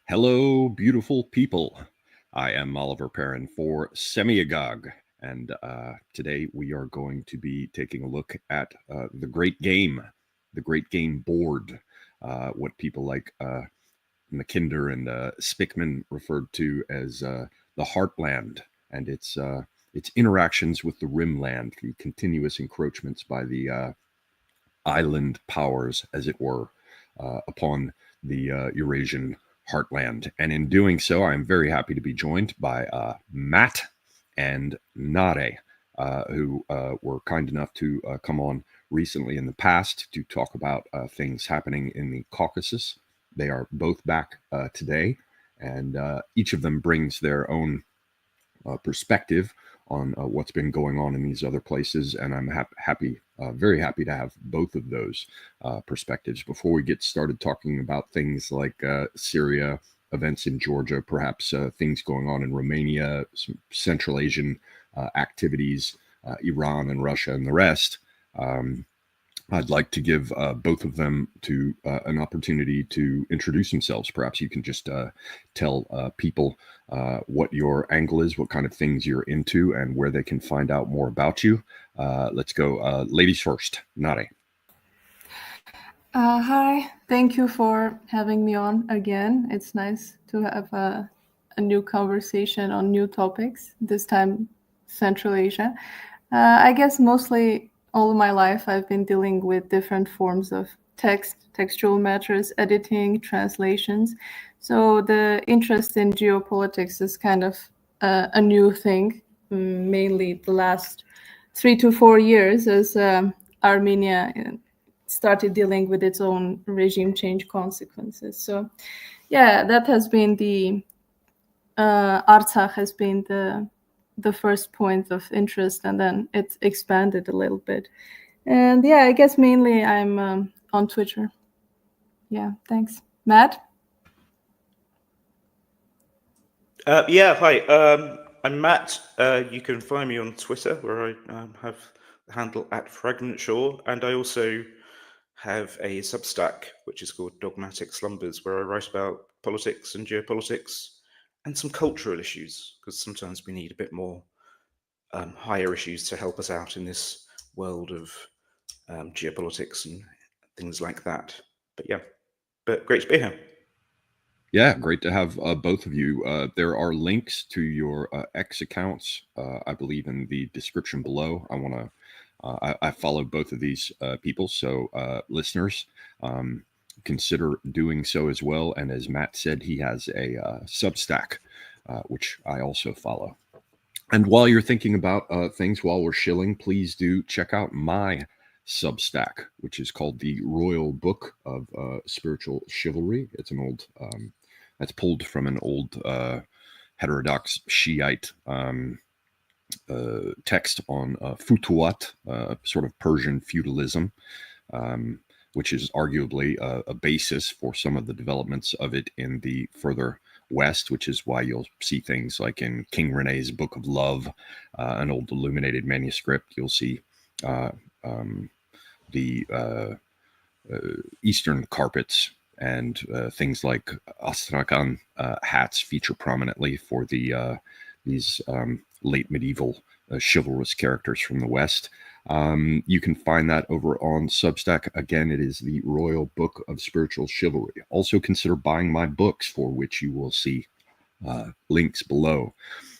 Hello, beautiful people. I am Oliver Perrin for Semiagog, and today we are going to be taking a look at the Great Game Board, what people like Mackinder and Spickman referred to as the Heartland, and its interactions with the Rimland through continuous encroachments by the island powers, as it were, upon the Eurasian heartland. And in doing so, I'm very happy to be joined by Matt and Naré, who were kind enough to come on recently in the past to talk about things happening in the Caucasus. They are both back today, and each of them brings their own perspective on what's been going on in these other places, and I'm very happy to have both of those perspectives. Before we get started talking about things like Syria, events in Georgia, perhaps things going on in Romania, some Central Asian activities, Iran and Russia and the rest, I'd like to give both of them to an opportunity to introduce themselves. Perhaps you can just tell people what your angle is, what kind of things you're into, and where they can find out more about you. Let's go. Ladies first. Naré. Hi, thank you for having me on again. It's nice to have a new conversation on new topics, this time Central Asia. I guess mostly all of my life I've been dealing with different forms of textual matters, editing, translations. So the interest in geopolitics is kind of a new thing, mainly the last 3 to 4 years as Armenia started dealing with its own regime change consequences. So yeah, that has been Artsakh has been the first point of interest, and then it expanded a little bit. And yeah, I guess mainly I'm on Twitter. Yeah, thanks. Matt? Hi. I'm Matt. You can find me on Twitter, where I have the handle @FragmentShore, and I also have a Substack, which is called Dogmatic Slumbers, where I write about politics and geopolitics and some cultural issues, because sometimes we need a bit more higher issues to help us out in this world of geopolitics and things like that. But great to be here. Yeah, great to have both of you. There are links to your X accounts, I believe, in the description below. I follow both of these people, so listeners, consider doing so as well. And as Matt said, he has a Substack, which I also follow. And while you're thinking about things while we're shilling, please do check out my Substack, which is called the Royal Book of Spiritual Chivalry. It's an old, that's pulled from an old heterodox Shiite text on Futuhat, sort of Persian feudalism, which is arguably a basis for some of the developments of it in the further West, which is why you'll see things like in King René's Book of Love, an old illuminated manuscript. You'll see the Eastern carpets and things like Astrakhan hats feature prominently for these late medieval chivalrous characters from the West. You can find that over on Substack. Again, it is the Royal Book of Spiritual Chivalry. Also consider buying my books, for which you will see links below.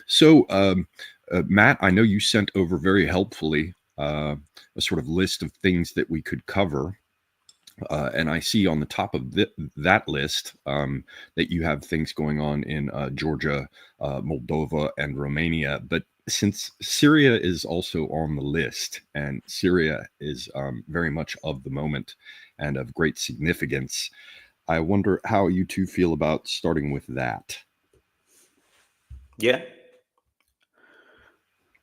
So, Matt, I know you sent over very helpfully a sort of list of things that we could cover. And I see on the top of that list that you have things going on in Georgia, Moldova, and Romania. But since Syria is also on the list, and Syria is very much of the moment and of great significance, I wonder how you two feel about starting with that. Yeah.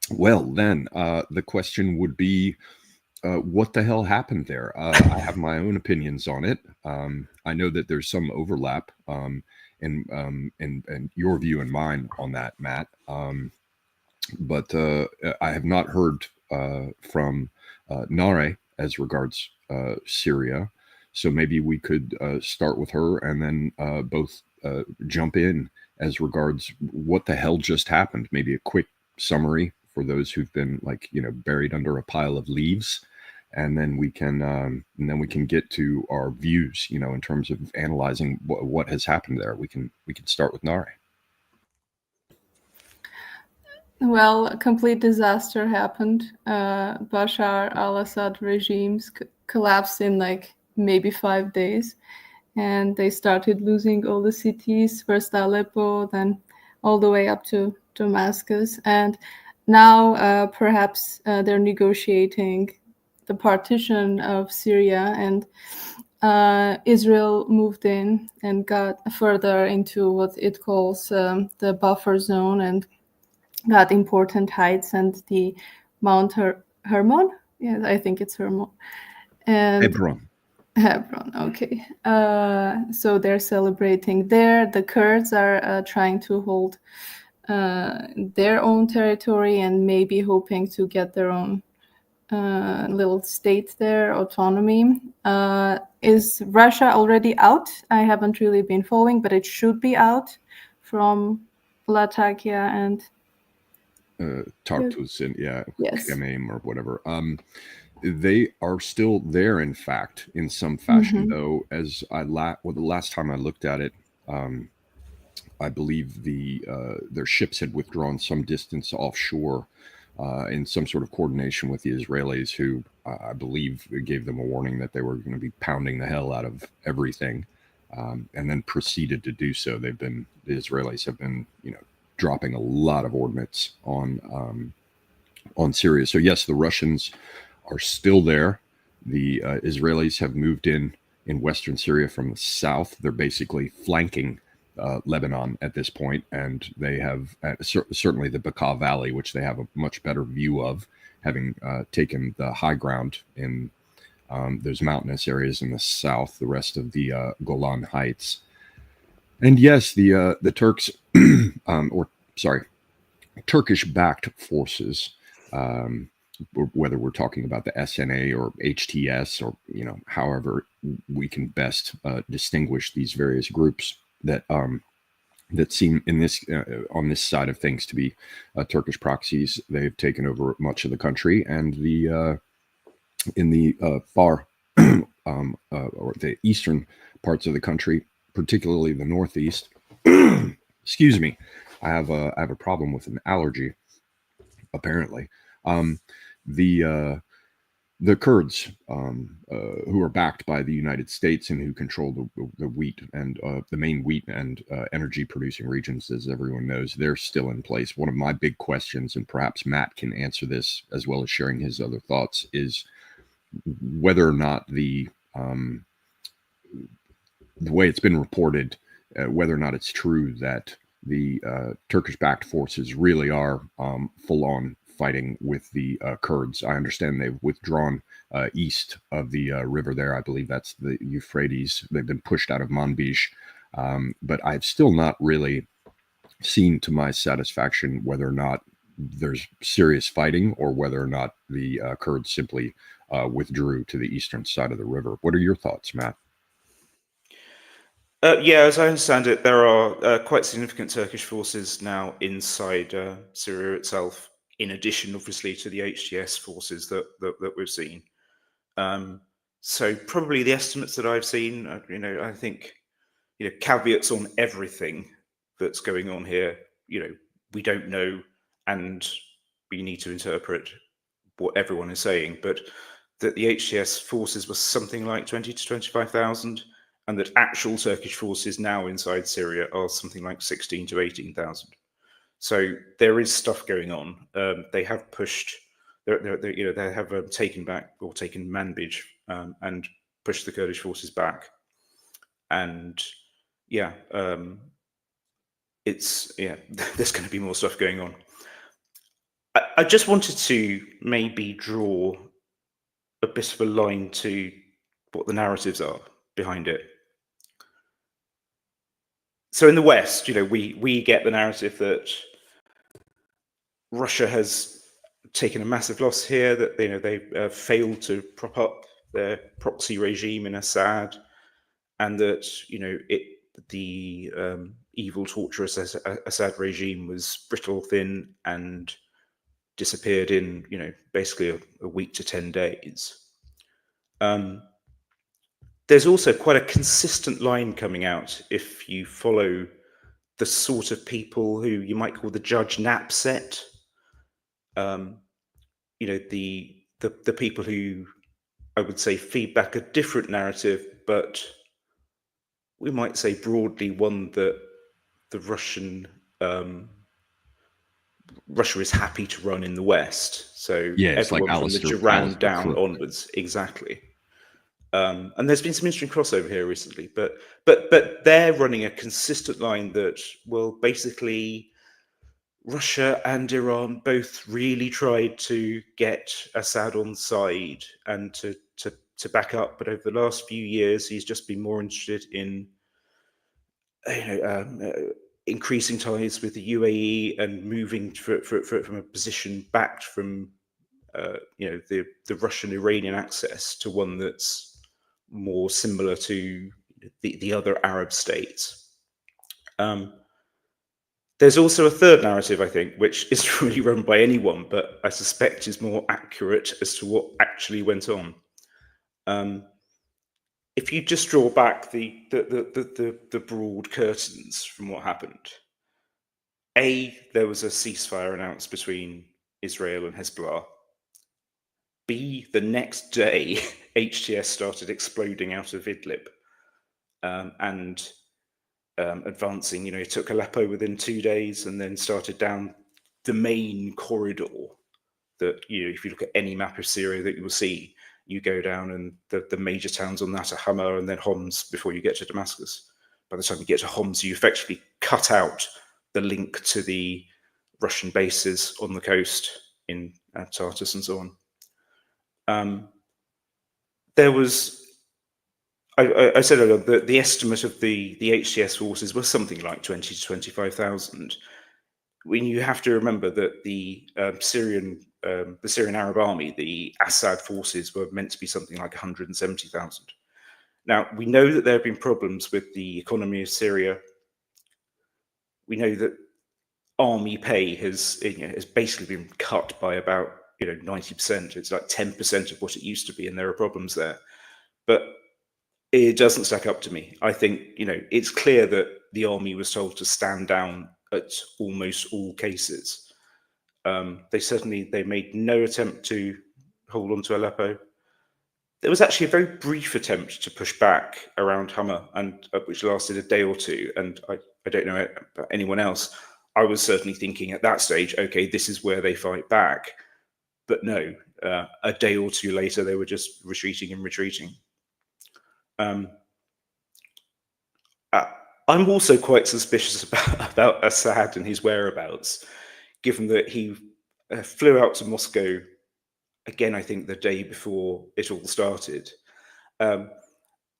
Well, then the question would be, what the hell happened there? I have my own opinions on it. I know that there's some overlap in your view and mine on that, Matt. But I have not heard from Naré as regards Syria. So maybe we could start with her, and then both jump in as regards what the hell just happened. Maybe a quick summary for those who've been buried under a pile of leaves, and then we can get to our views, in terms of analyzing what has happened there. We can start with Naré. Well, a complete disaster happened. Bashar al-Assad regimes collapsed in maybe 5 days, and they started losing all the cities, first Aleppo, then all the way up to Damascus. And now perhaps they're negotiating the partition of Syria, and Israel moved in and got further into what it calls the buffer zone, and got important heights and the Mount Hermon. Yeah, I think it's Hermon. And Hebron, okay. So they're celebrating there. The Kurds are trying to hold their own territory and maybe hoping to get their own little state there, autonomy. Is Russia already out? I haven't really been following, but it should be out from Latakia and Tartus and yes. Khmeim or whatever. They are still there, in fact, in some fashion, though. As the last time I looked at it, I believe their ships had withdrawn some distance offshore in some sort of coordination with the Israelis, who I believe gave them a warning that they were going to be pounding the hell out of everything, and then proceeded to do so. The Israelis have been, dropping a lot of ordnance on Syria. So yes, the Russians are still there. The Israelis have moved in western Syria from the south. They're basically flanking Lebanon at this point, and they have certainly the Bekaa Valley, which they have a much better view of, having taken the high ground in those mountainous areas in the south, the rest of the Golan Heights. And yes, the Turks, Turkish-backed forces, whether we're talking about the SNA or HTS, or however we can best distinguish these various groups that seem in this on this side of things to be Turkish proxies. They've taken over much of the country, and in the far or the eastern parts of the country, particularly the northeast. Excuse me, I have a problem with an allergy, apparently. The Kurds, who are backed by the United States and who control the wheat and the main wheat and energy producing regions, as everyone knows, they're still in place. One of my big questions, and perhaps Matt can answer this as well as sharing his other thoughts, is whether or not the way it's been reported, whether or not it's true that the Turkish-backed forces really are full-on fighting with the Kurds. I understand they've withdrawn east of the river there. I believe that's the Euphrates. They've been pushed out of Manbij, but I've still not really seen to my satisfaction whether or not there's serious fighting or whether or not the Kurds simply withdrew to the eastern side of the river. What are your thoughts, Matt? Yeah, as I understand it, there are quite significant Turkish forces now inside Syria itself, in addition, obviously, to the HTS forces that we've seen. So probably the estimates that I've seen, I think, caveats on everything that's going on here, we don't know, and we need to interpret what everyone is saying, but that the HTS forces were something like 20 to 25,000, and that actual Turkish forces now inside Syria are something like 16 to 18,000. So there is stuff going on. They have pushed, they have taken back or taken Manbij and pushed the Kurdish forces back. And there's going to be more stuff going on. I just wanted to maybe draw a bit of a line to what the narratives are behind it. So in the West, we get the narrative that Russia has taken a massive loss here, that they failed to prop up their proxy regime in Assad, and that the evil, torturous Assad regime was brittle, thin, and disappeared in basically a week to 10 days. There's also quite a consistent line coming out if you follow the sort of people who you might call the Judge Nap set. The people who I would say feed back a different narrative, but we might say broadly one that the Russia is happy to run in the West. So Yeah, it's like everyone from the Alistair Durand down Crook. onwards, exactly. And there's been some interesting crossover here recently, but they're running a consistent line that, well, basically Russia and Iran both really tried to get Assad on side and to back up, but over the last few years, he's just been more interested in increasing ties with the UAE and moving from a position backed from the Russian-Iranian axis to one that's more similar to the other Arab states. There's also a third narrative, I think, which isn't really run by anyone, but I suspect is more accurate as to what actually went on. If you just draw back the broad curtains from what happened, there was a ceasefire announced between Israel and Hezbollah. B, the next day, HTS started exploding out of Idlib and advancing. It took Aleppo within 2 days and then started down the main corridor that, if you look at any map of Syria that you will see, you go down and the major towns on that are Hama and then Homs before you get to Damascus. By the time you get to Homs, you effectively cut out the link to the Russian bases on the coast in Tartus and so on. There was, I said earlier, the estimate of the HTS forces was something like 20 to 25,000. When you have to remember that the Syrian Arab army, the Assad forces, were meant to be something like 170,000. Now, we know that there have been problems with the economy of Syria. We know that army pay has basically been cut by about 90%. It's like 10% of what it used to be, and there are problems there. But it doesn't stack up to me. I think it's clear that the army was told to stand down at almost all cases. They made no attempt to hold on to Aleppo. There was actually a very brief attempt to push back around Hama, and which lasted a day or two. And I don't know about anyone else. I was certainly thinking at that stage, okay, this is where they fight back. But no, a day or two later, they were just retreating and retreating. I'm also quite suspicious about Assad and his whereabouts, given that he flew out to Moscow again, I think the day before it all started. And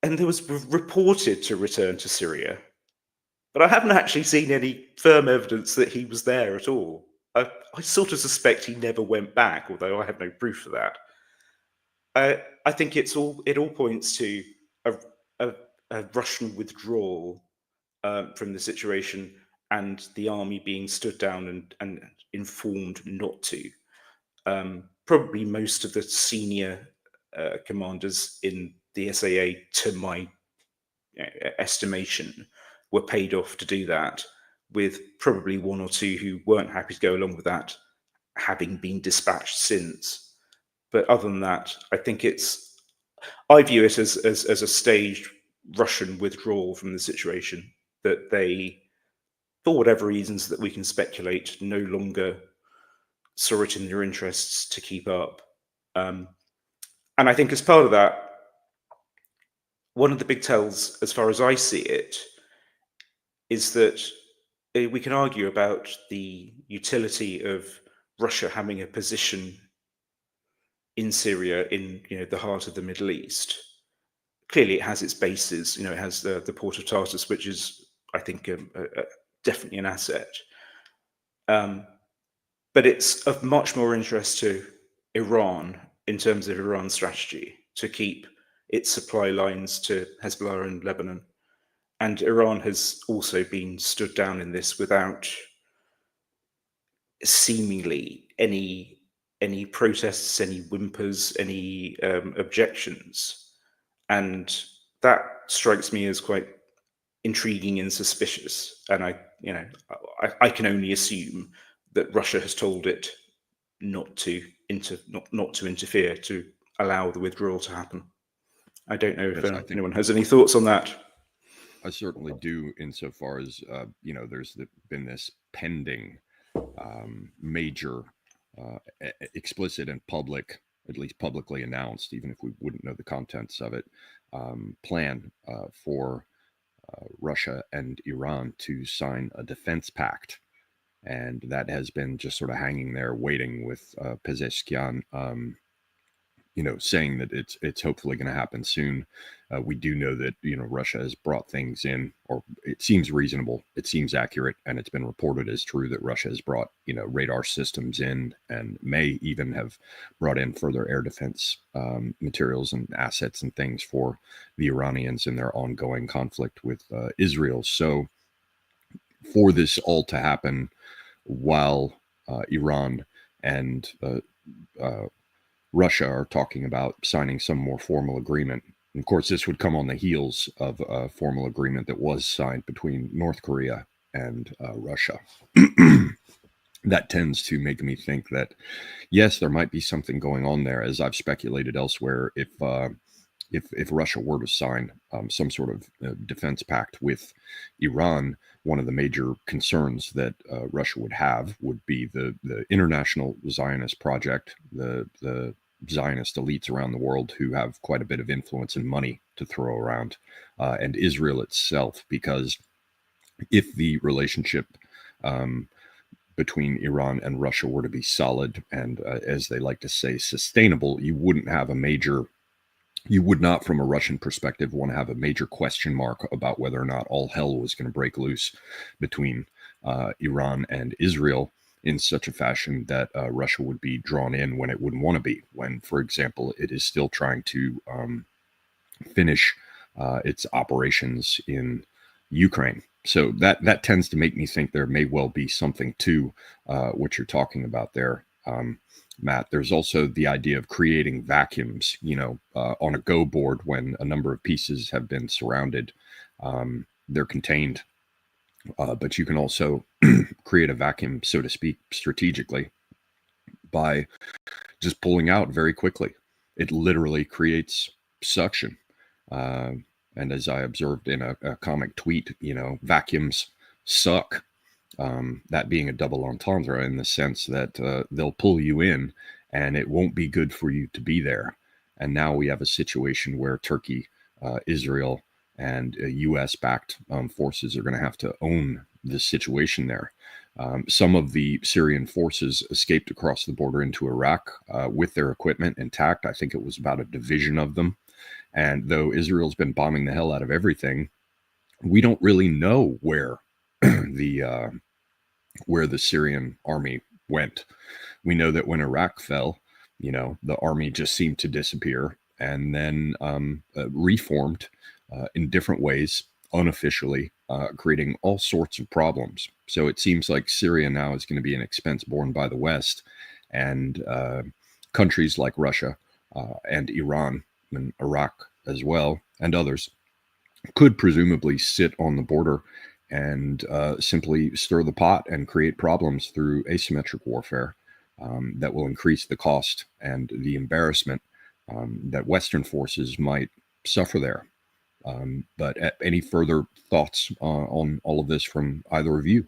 there was reported to return to Syria, but I haven't actually seen any firm evidence that he was there at all. I sort of suspect he never went back, although I have no proof for that. I think it all points to a Russian withdrawal from the situation and the army being stood down and informed not to. Probably most of the senior commanders in the SAA, to my estimation, were paid off to do that, with probably one or two who weren't happy to go along with that having been dispatched since. But other than that, I think I view it as a staged Russian withdrawal from the situation, that they, for whatever reasons that we can speculate, no longer saw it in their interests to keep up. And I think as part of that, one of the big tells, as far as I see it, is that we can argue about the utility of Russia having a position in Syria, in the heart of the Middle East. Clearly, it has its bases. It has the port of Tartus, which is, I think, definitely an asset. But it's of much more interest to Iran in terms of Iran's strategy to keep its supply lines to Hezbollah and Lebanon, And Iran has also been stood down in this without seemingly any protests, any whimpers, any objections. And that strikes me as quite intriguing and suspicious. And I can only assume that Russia has told it not to interfere, to allow the withdrawal to happen. I don't know if anyone has any thoughts on that. I certainly do, insofar as there's been this pending major, explicit and public, at least publicly announced, even if we wouldn't know the contents of it, plan for Russia and Iran to sign a defense pact. And that has been just sort of hanging there waiting, with Pezeshkian saying that it's hopefully going to happen soon. We do know that Russia has brought things in, or it seems reasonable, it seems accurate, and it's been reported as true that Russia has brought radar systems in, and may even have brought in further air defense materials and assets and things for the Iranians in their ongoing conflict with Israel. So for this all to happen while Iran and Russia are talking about signing some more formal agreement. And of course, this would come on the heels of a formal agreement that was signed between North Korea and Russia. That tends to make me think that, yes, there might be something going on there, as I've speculated elsewhere. If Russia were to sign some sort of defense pact with Iran, one of the major concerns that Russia would have would be the international Zionist project, the Zionist elites around the world who have quite a bit of influence and money to throw around, and Israel itself, because if the relationship between Iran and Russia were to be solid and, as they like to say, sustainable, you would not, from a Russian perspective, want to have a major question mark about whether or not all hell was going to break loose between Iran and Israel in such a fashion that Russia would be drawn in when it wouldn't want to be, when, for example, it is still trying to finish its operations in Ukraine. So that tends to make me think there may well be something to what you're talking about there, Matt. There's also the idea of creating vacuums, on a Go board when a number of pieces have been surrounded. They're contained, but you can also create a vacuum, so to speak, strategically by just pulling out very quickly. It literally creates suction. And as I observed in a comic tweet, vacuums suck. That being a double entendre in the sense that they'll pull you in and it won't be good for you to be there. And now we have a situation where Turkey, Israel, and U.S.-backed forces are going to have to own this situation there. Some of the Syrian forces escaped across the border into Iraq with their equipment intact. I think it was about a division of them. And though Israel's been bombing the hell out of everything, we don't really know where the Syrian army went. We know that when Iraq fell, the army just seemed to disappear and then reformed in different ways, unofficially, creating all sorts of problems. So it seems like Syria now is going to be an expense borne by the West, and countries like Russia and Iran and Iraq as well, and others, could presumably sit on the border and simply stir the pot and create problems through asymmetric warfare that will increase the cost and the embarrassment that Western forces might suffer there. But any further thoughts on all of this from either of you?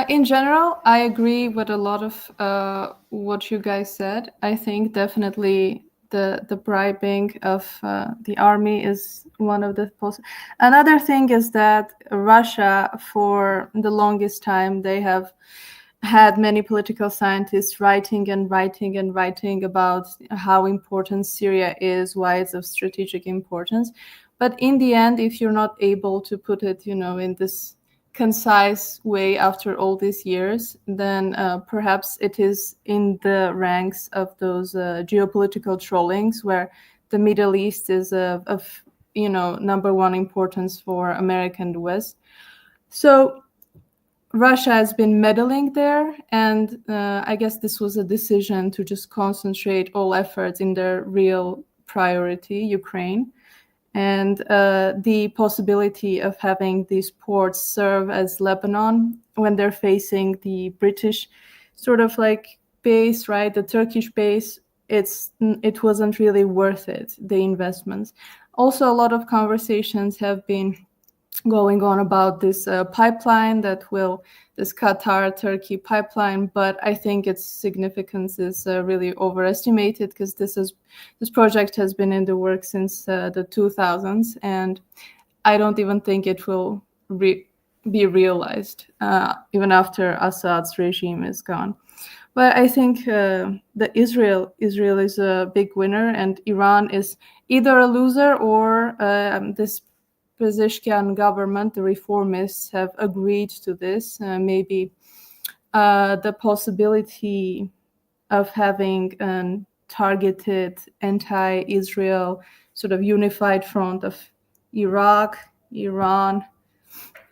In general, I agree with a lot of what you guys said. I think definitely the bribing of the army is one of the Another thing is that Russia, for the longest time, they have had many political scientists writing about how important Syria is, why it's of strategic importance. But in the end, if you're not able to put it, in this concise way after all these years, then perhaps it is in the ranks of those geopolitical trollings where the Middle East is of number one importance for America and the West. So Russia has been meddling there, and I guess this was a decision to just concentrate all efforts in their real priority, Ukraine. And the possibility of having these ports serve as Lebanon when they're facing the British sort of like base, right? The Turkish base, it wasn't really worth it, the investments. Also, a lot of conversations have been going on about this pipeline this Qatar-Turkey pipeline, but I think its significance is really overestimated, because this project has been in the works since the 2000s, and I don't even think it will be realized even after Assad's regime is gone. But I think that Israel is a big winner, and Iran is either a loser, or this Pezeshkian government, the reformists, have agreed to this. Maybe the possibility of having a targeted anti-Israel sort of unified front of Iraq, Iran,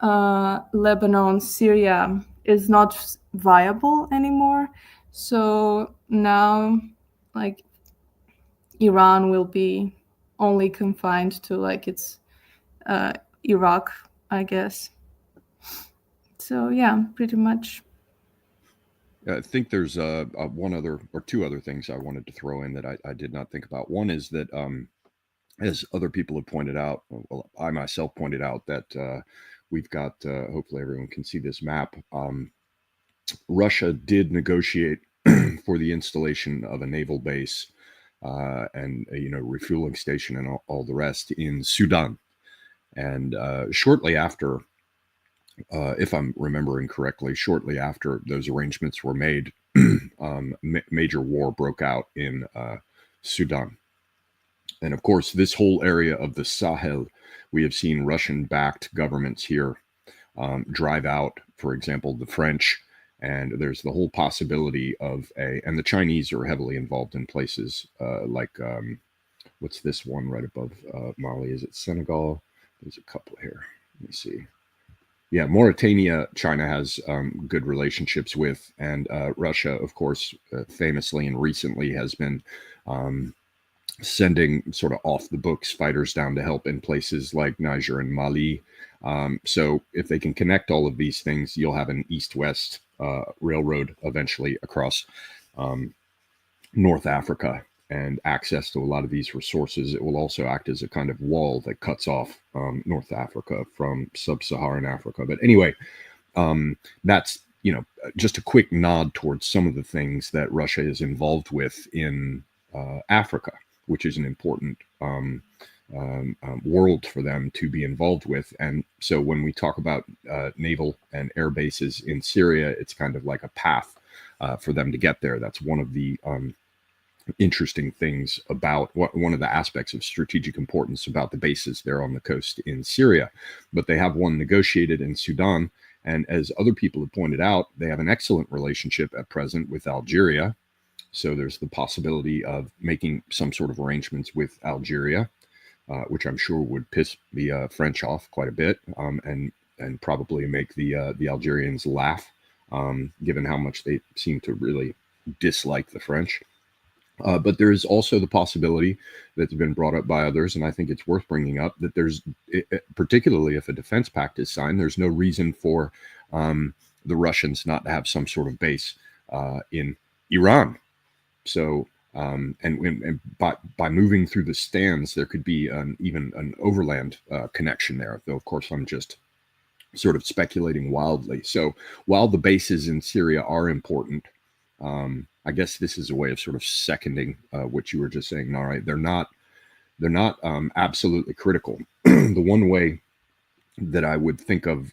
Lebanon, Syria is not viable anymore. So now, like, Iran will be only confined to like its Iraq, I guess. So yeah, pretty much. I think there's one other or two other things I wanted to throw in that I did not think about. One is that, as other people have pointed out, well, I myself pointed out that we've got, hopefully everyone can see this map. Russia did negotiate for the installation of a naval base and refueling station and all the rest in Sudan. And shortly after, if I'm remembering correctly, shortly after those arrangements were made, major war broke out in Sudan. And of course, this whole area of the Sahel, we have seen Russian-backed governments here drive out, for example, the French. And there's the whole possibility of and the Chinese are heavily involved in places like, what's this one right above Mali? Is it Senegal? There's a couple here. Let me see. Yeah, Mauritania, China has good relationships with, and Russia, of course, famously and recently has been sending sort of off the books fighters down to help in places like Niger and Mali. So if they can connect all of these things, you'll have an east-west railroad eventually across North Africa and access to a lot of these resources. It will also act as a kind of wall that cuts off North Africa from sub-Saharan Africa. But anyway, that's, just a quick nod towards some of the things that Russia is involved with in Africa, which is an important world for them to be involved with. And so when we talk about naval and air bases in Syria, it's kind of like a path for them to get there. That's one of the interesting things about one of the aspects of strategic importance about the bases there on the coast in Syria. But they have one negotiated in Sudan. And as other people have pointed out, they have an excellent relationship at present with Algeria. So there's the possibility of making some sort of arrangements with Algeria, which I'm sure would piss the French off quite a bit, and probably make the Algerians laugh, given how much they seem to really dislike the French. But there is also the possibility that's been brought up by others, and I think it's worth bringing up, that there's, particularly if a defense pact is signed, there's no reason for the Russians not to have some sort of base in Iran. So, and by moving through the stands, there could be even an overland connection there, though, of course, I'm just sort of speculating wildly. So while the bases in Syria are important, I guess this is a way of sort of seconding what you were just saying, Naré. They're not absolutely critical. The one way that I would think of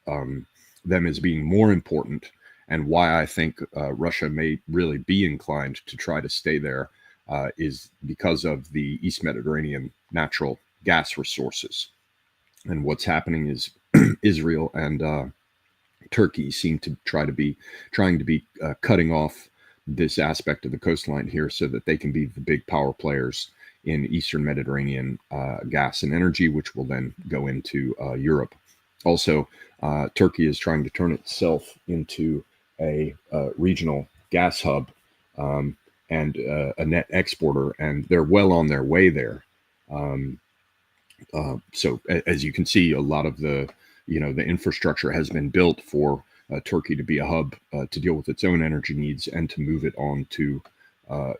them as being more important, and why I think Russia may really be inclined to try to stay there, is because of the East Mediterranean natural gas resources. And what's happening is Israel and Turkey seem to trying to be cutting off this aspect of the coastline here so that they can be the big power players in Eastern Mediterranean gas and energy, which will then go into Europe. Also, Turkey is trying to turn itself into a regional gas hub and a net exporter, and they're well on their way there. So as you can see, a lot of the infrastructure has been built for Turkey to be a hub to deal with its own energy needs and to move it on to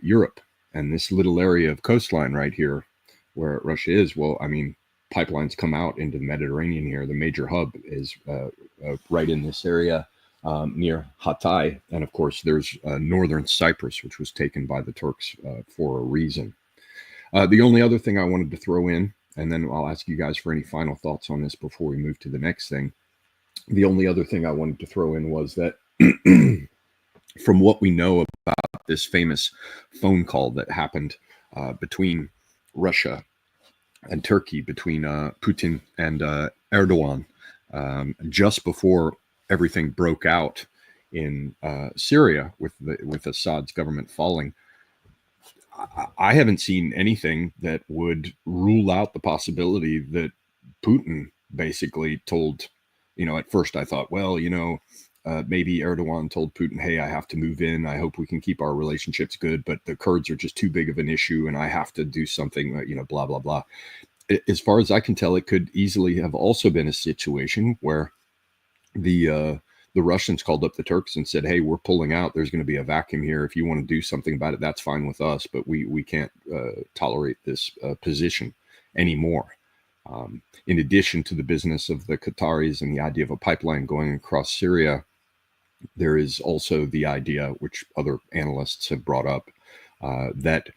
Europe. And this little area of coastline right here where Russia is, well, I mean, pipelines come out into the Mediterranean here. The major hub is right in this area near Hatay. And of course, there's northern Cyprus, which was taken by the Turks for a reason. The only other thing I wanted to throw in, and then I'll ask you guys for any final thoughts on this before we move to the next thing. The only other thing I wanted to throw in was that from what we know about this famous phone call that happened between Russia and Turkey, between Putin and Erdogan, just before everything broke out in Syria with Assad's government falling, I haven't seen anything that would rule out the possibility that Putin basically told, at first I thought, well, maybe Erdogan told Putin, hey, I have to move in. I hope we can keep our relationships good, but the Kurds are just too big of an issue and I have to do something, blah, blah, blah. As far as I can tell, it could easily have also been a situation where the Russians called up the Turks and said, hey, we're pulling out. There's going to be a vacuum here. If you want to do something about it, that's fine with us, but we can't tolerate this position anymore. In addition to the business of the Qataris and the idea of a pipeline going across Syria, there is also the idea, which other analysts have brought up, that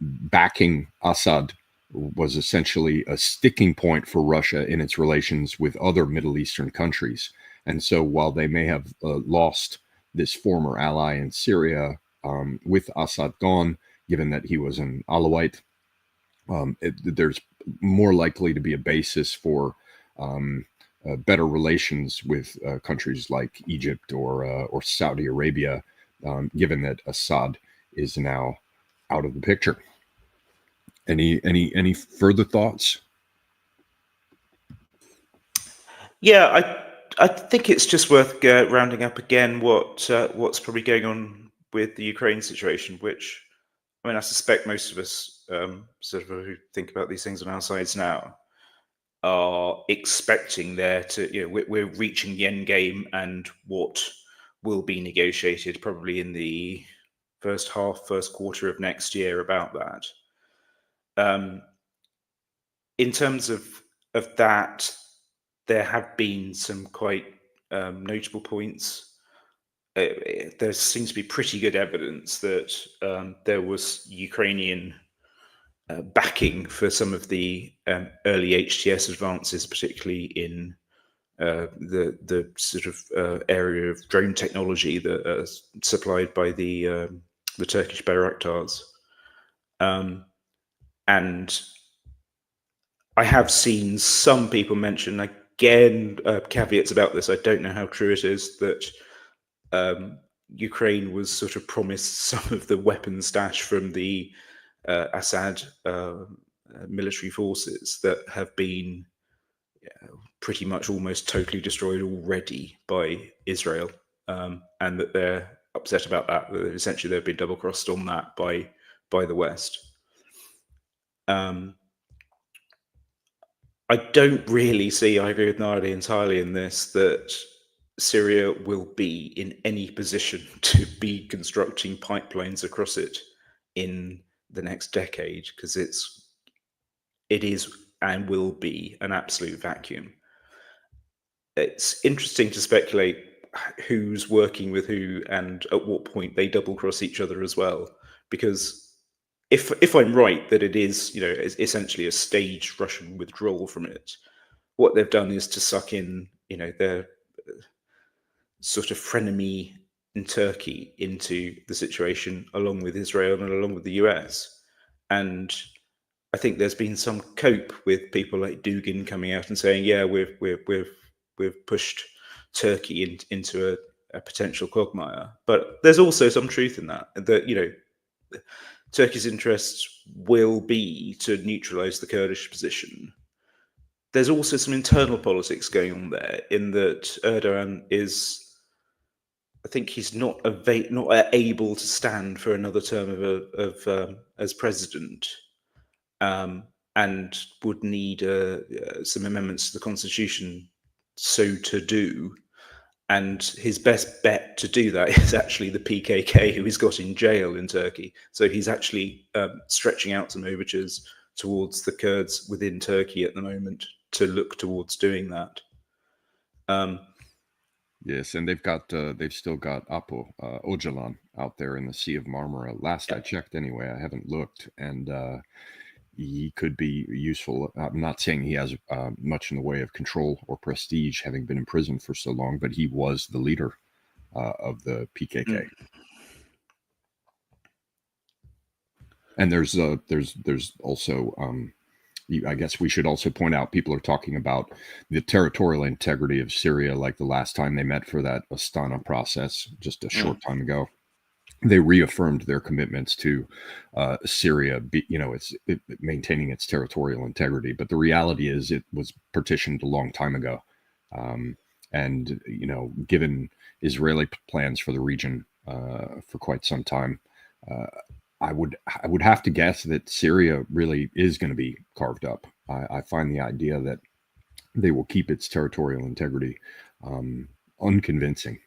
backing Assad was essentially a sticking point for Russia in its relations with other Middle Eastern countries. And so while they may have lost this former ally in Syria with Assad gone, given that he was an Alawite, there's more likely to be a basis for better relations with countries like Egypt or Saudi Arabia, given that Assad is now out of the picture. Any further thoughts? Yeah, I think it's just worth rounding up again what's probably going on with the Ukraine situation, which, I mean, I suspect most of us sort of who think about these things on our sides now are expecting there to, we're reaching the end game and what will be negotiated probably in the first quarter of next year about that. In terms of that, there have been some quite notable points. There seems to be pretty good evidence that there was Ukrainian backing for some of the early HTS advances, particularly in the sort of area of drone technology that is supplied by the Turkish Bayraktars. And I have seen some people mention, again, caveats about this, I don't know how true it is, that Ukraine was sort of promised some of the weapon stash from the Assad military forces that have been pretty much almost totally destroyed already by Israel, and that they're upset about that essentially they've been double-crossed on that by the West. I don't really see, I agree with Naré entirely in this, that Syria will be in any position to be constructing pipelines across it in the next decade, because it is and will be an absolute vacuum. It's interesting to speculate who's working with who and at what point they double cross each other as well, because if I'm right that it is, essentially a staged Russian withdrawal from it, what they've done is to suck in, their sort of frenemy in Turkey into the situation, along with Israel and along with the US. And I think there's been some cope with people like Dugin coming out and saying, yeah, we've pushed Turkey into a potential quagmire. But there's also some truth in that Turkey's interest will be to neutralize the Kurdish position. There's also some internal politics going on there, in that Erdogan is, I think he's not able to stand for another term as president, and would need some amendments to the constitution so to do. And his best bet to do that is actually the PKK, who he's got in jail in Turkey. So he's actually stretching out some overtures towards the Kurds within Turkey at the moment to look towards doing that. Yes, and they've still got Apo Öcalan out there in the Sea of Marmara. Last I checked, anyway, I haven't looked, and he could be useful. I'm not saying he has much in the way of control or prestige, having been in prison for so long, but he was the leader of the PKK. And there's also, I guess we should also point out, people are talking about the territorial integrity of Syria, like the last time they met for that Astana process just a short time ago. They reaffirmed their commitments to Syria, maintaining its territorial integrity. But the reality is, it was partitioned a long time ago, and given Israeli plans for the region for quite some time, I would have to guess that Syria really is going to be carved up. I find the idea that they will keep its territorial integrity unconvincing.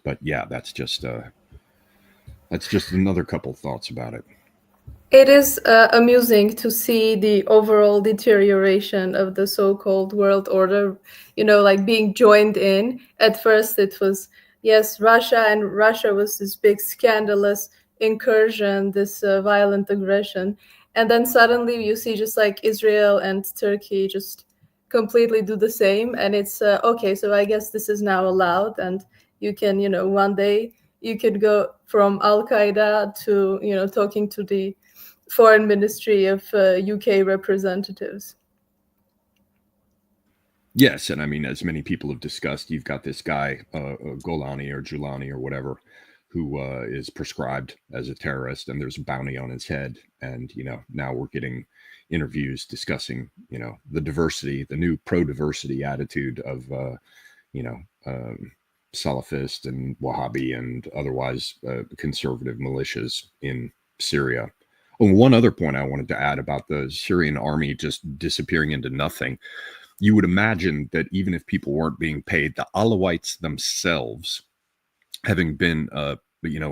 But yeah, that's just another couple thoughts about it. It is amusing to see the overall deterioration of the so-called world order, like being joined in. At first it was, yes, Russia was this big scandalous incursion, this violent aggression. And then suddenly you see just like Israel and Turkey just completely do the same. And it's, okay, so I guess this is now allowed. And you can, one day you could go from Al-Qaeda to, talking to the foreign ministry of UK representatives. Yes, and I mean, as many people have discussed, you've got this guy, Golani or Julani or whatever, who is prescribed as a terrorist, and there's a bounty on his head. And, now we're getting interviews discussing, the diversity, the new pro-diversity attitude of, Salafist and Wahhabi and otherwise conservative militias in Syria. Oh, one other point I wanted to add about the Syrian army just disappearing into nothing. You would imagine that even if people weren't being paid, the Alawites themselves, having been a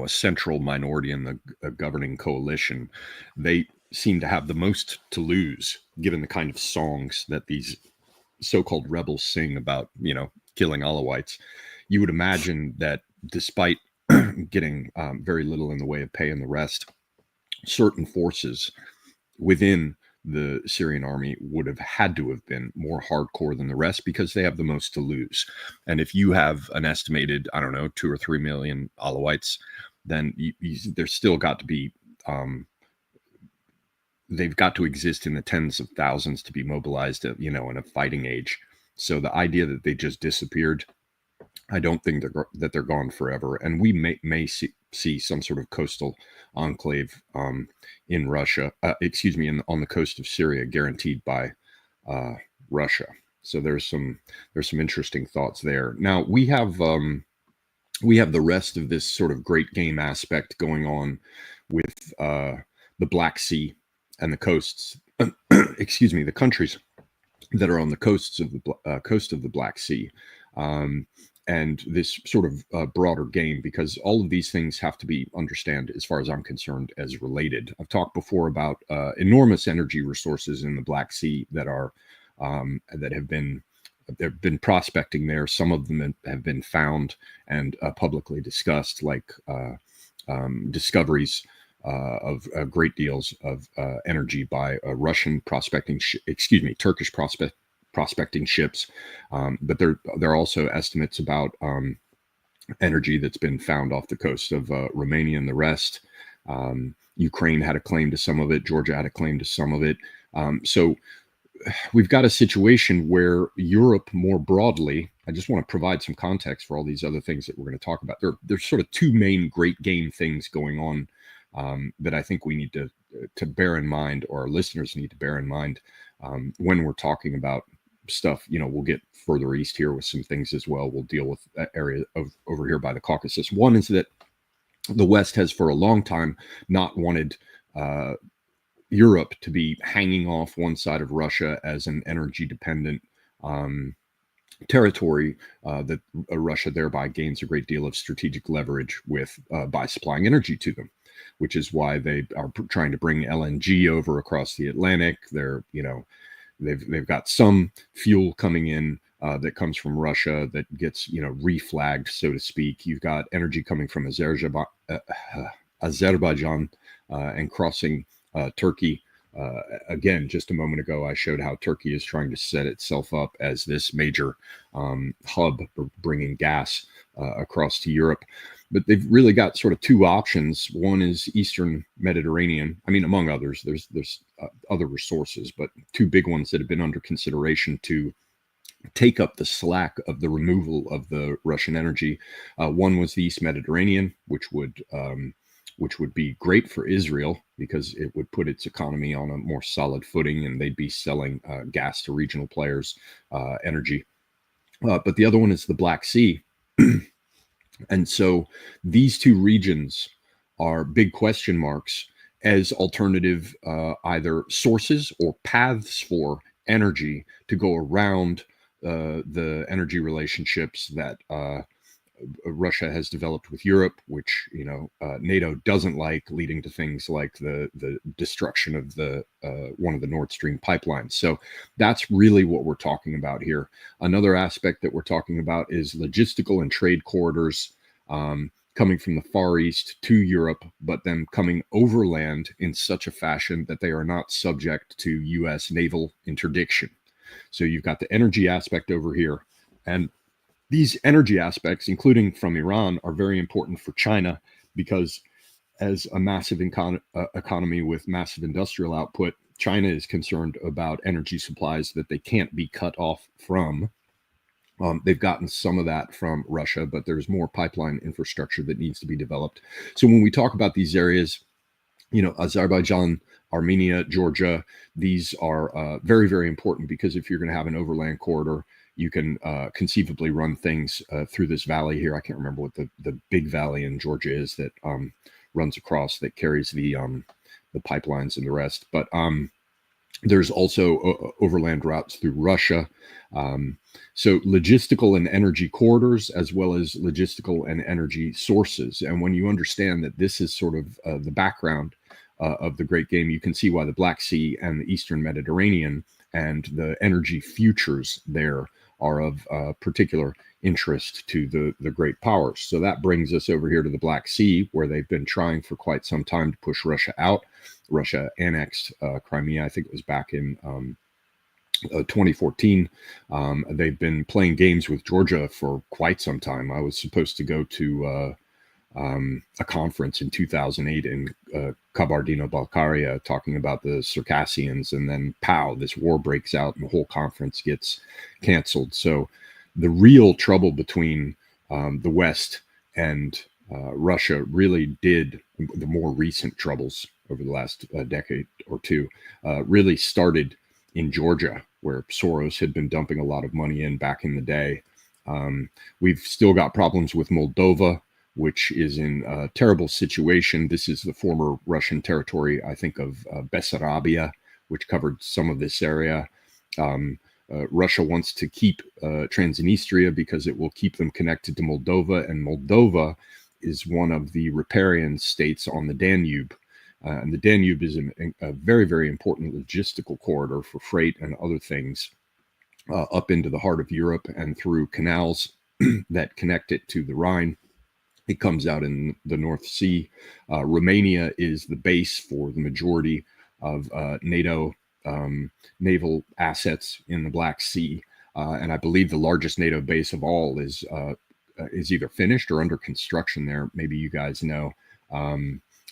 central minority in the governing coalition, they seem to have the most to lose, given the kind of songs that these so-called rebels sing about, killing Alawites. You would imagine that despite getting very little in the way of pay and the rest, certain forces within the Syrian army would have had to have been more hardcore than the rest, because they have the most to lose. And if you have an estimated, 2 or 3 million Alawites, then there's still got to be, they've got to exist in the tens of thousands to be mobilized, in a fighting age. So the idea that they just disappeared, I don't think that they're gone forever. And we may see some sort of coastal enclave in Russia, on the coast of Syria, guaranteed by Russia. So there's some interesting thoughts there. Now we have the rest of this sort of great game aspect going on with the Black Sea and the coasts. The countries that are on the coast of the Black Sea. And this sort of broader game, because all of these things have to be understood, as far as I'm concerned, as related. I've talked before about enormous energy resources in the Black Sea that have been prospecting there. Some of them have been found and publicly discussed, like discoveries of great deals of energy by Russian Turkish prospecting ships, but there are also estimates about energy that's been found off the coast of Romania and the rest. Ukraine had a claim to some of it. Georgia had a claim to some of it. So we've got a situation where Europe more broadly, I just want to provide some context for all these other things that we're going to talk about. There's sort of two main great game things going on that I think we need to bear in mind, or our listeners need to bear in mind when we're talking about stuff. We'll get further east here with some things as well. We'll deal with that area of over here by the Caucasus. One is that the West has for a long time not wanted Europe to be hanging off one side of Russia as an energy dependent territory that Russia thereby gains a great deal of strategic leverage with by supplying energy to them, which is why they are trying to bring LNG over across the Atlantic. They've got some fuel coming in that comes from Russia that gets reflagged, so to speak. You've got energy coming from Azerbaijan and crossing Turkey. Again, just a moment ago, I showed how Turkey is trying to set itself up as this major hub for bringing gas across to Europe. But they've really got sort of two options. One is Eastern Mediterranean. I mean, among others, there's other resources, but two big ones that have been under consideration to take up the slack of the removal of the Russian energy. One was the East Mediterranean, which would be great for Israel because it would put its economy on a more solid footing, and they'd be selling gas to regional players, energy. But the other one is the Black Sea. And so these two regions are big question marks as alternative either sources or paths for energy to go around the energy relationships that Russia has developed with Europe, which NATO doesn't like, leading to things like the destruction of the one of the Nord Stream pipelines. So that's really what we're talking about here. Another aspect that we're talking about is logistical and trade corridors coming from the Far East to Europe, but then coming overland in such a fashion that they are not subject to U.S. naval interdiction. So you've got the energy aspect over here, and these energy aspects, including from Iran, are very important for China because as a massive economy with massive industrial output, China is concerned about energy supplies that they can't be cut off from. They've gotten some of that from Russia, but there's more pipeline infrastructure that needs to be developed. So when we talk about these areas, Azerbaijan, Armenia, Georgia, these are very, very important because if you're going to have an overland corridor, you can conceivably run things through this valley here. I can't remember what the big valley in Georgia is that runs across, that carries the pipelines and the rest. But there's also overland routes through Russia. So logistical and energy corridors, as well as logistical and energy sources. And when you understand that this is sort of the background of the Great Game, you can see why the Black Sea and the Eastern Mediterranean and the energy futures there are of particular interest to the great powers. So that brings us over here to the Black Sea, where they've been trying for quite some time to push Russia out. Russia annexed Crimea, I think it was back in 2014. They've been playing games with Georgia for quite some time. I was supposed to go to a conference in 2008 in Kabardino-Balkaria talking about the Circassians, and then pow, this war breaks out and the whole conference gets canceled. So the real trouble between the West and Russia really did, the more recent troubles over the last decade or two, really started in Georgia, where Soros had been dumping a lot of money in back in the day. We've still got problems with Moldova, which is in a terrible situation. This is the former Russian territory, I think, of Bessarabia, which covered some of this area. Russia wants to keep Transnistria because it will keep them connected to Moldova, and Moldova is one of the riparian states on the Danube. And the Danube is a very, very important logistical corridor for freight and other things up into the heart of Europe and through canals that connect it to the Rhine. It comes out in the North Sea. Romania is the base for the majority of NATO naval assets in the Black Sea. And I believe the largest NATO base of all is either finished or under construction there. Maybe you guys know.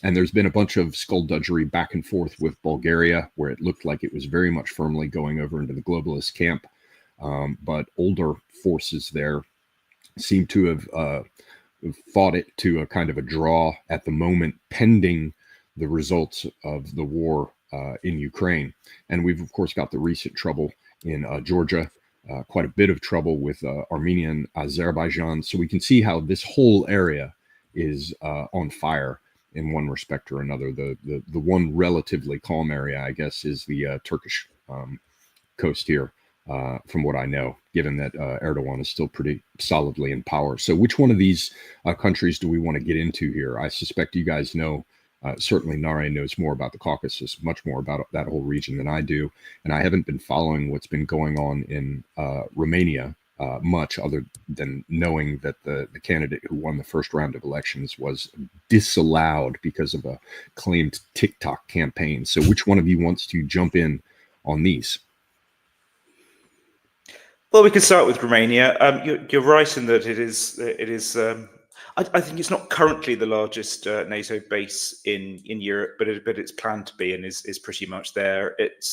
And there's been a bunch of skullduggery back and forth with Bulgaria, where it looked like it was very much firmly going over into the globalist camp. But older forces there seem to have fought it to a kind of a draw at the moment, pending the results of the war in Ukraine. And we've, of course, got the recent trouble in Georgia, quite a bit of trouble with Armenia and Azerbaijan. So we can see how this whole area is on fire in one respect or another. The one relatively calm area, I guess, is the Turkish coast here, from what I know, given that Erdogan is still pretty solidly in power. So which one of these countries do we want to get into here? I suspect you guys know. Certainly, Naré knows more about the Caucasus, much more about that whole region than I do. And I haven't been following what's been going on in Romania much, other than knowing that the candidate who won the first round of elections was disallowed because of a claimed TikTok campaign. So which one of you wants to jump in on these? Well, we can start with Romania. You're right in that it is. I think it's not currently the largest NATO base in Europe, but it's planned to be and is pretty much there. It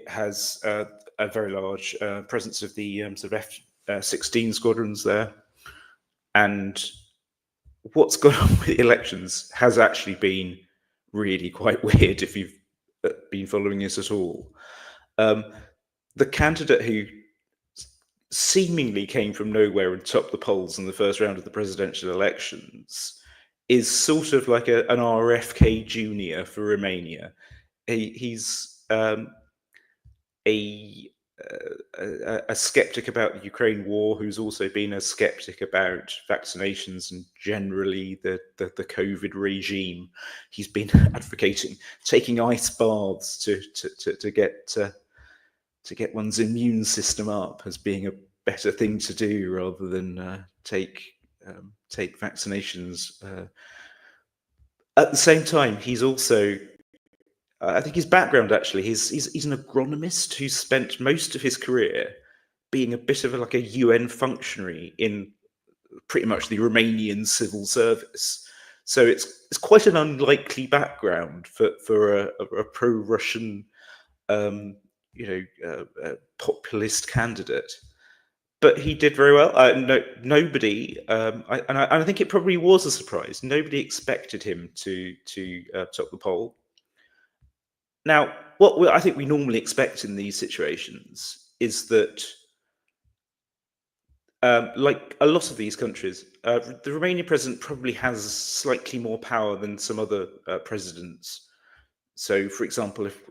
has a very large presence of the sort of F-16 squadrons there, and what's gone on with the elections has actually been really quite weird if you've been following this at all. The candidate who seemingly came from nowhere and topped the polls in the first round of the presidential elections is sort of like an RFK Jr. for Romania. He's a skeptic about the Ukraine war, who's also been a skeptic about vaccinations and generally the COVID regime. He's been advocating taking ice baths to get one's immune system up as being a better thing to do rather than take vaccinations. At the same time, he's also, I think his background actually, he's an agronomist who spent most of his career being a bit of like a UN functionary in pretty much the Romanian civil service. So it's quite an unlikely background for a pro-Russian populist candidate, but he did very well. Nobody, and I think it probably was a surprise. Nobody expected him to top the poll. Now, what I think we normally expect in these situations is that, like a lot of these countries, the Romanian president probably has slightly more power than some other presidents. So, for example, if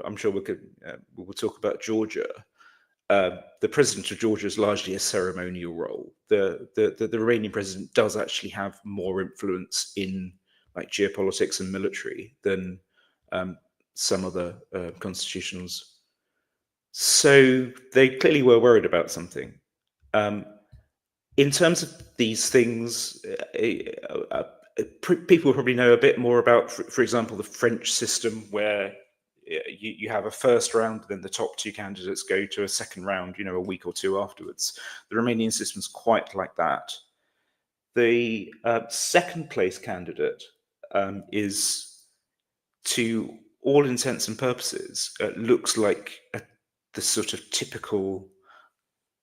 I'm sure we'll talk about Georgia. The president of Georgia is largely a ceremonial role. The Romanian president does actually have more influence in like geopolitics and military than some other constitutionals. So they clearly were worried about something. In terms of these things, people probably know a bit more about, for example, the French system, where you have a first round, then the top two candidates go to a second round, a week or two afterwards. The Romanian system is quite like that. The second place candidate is, to all intents and purposes, looks like the sort of typical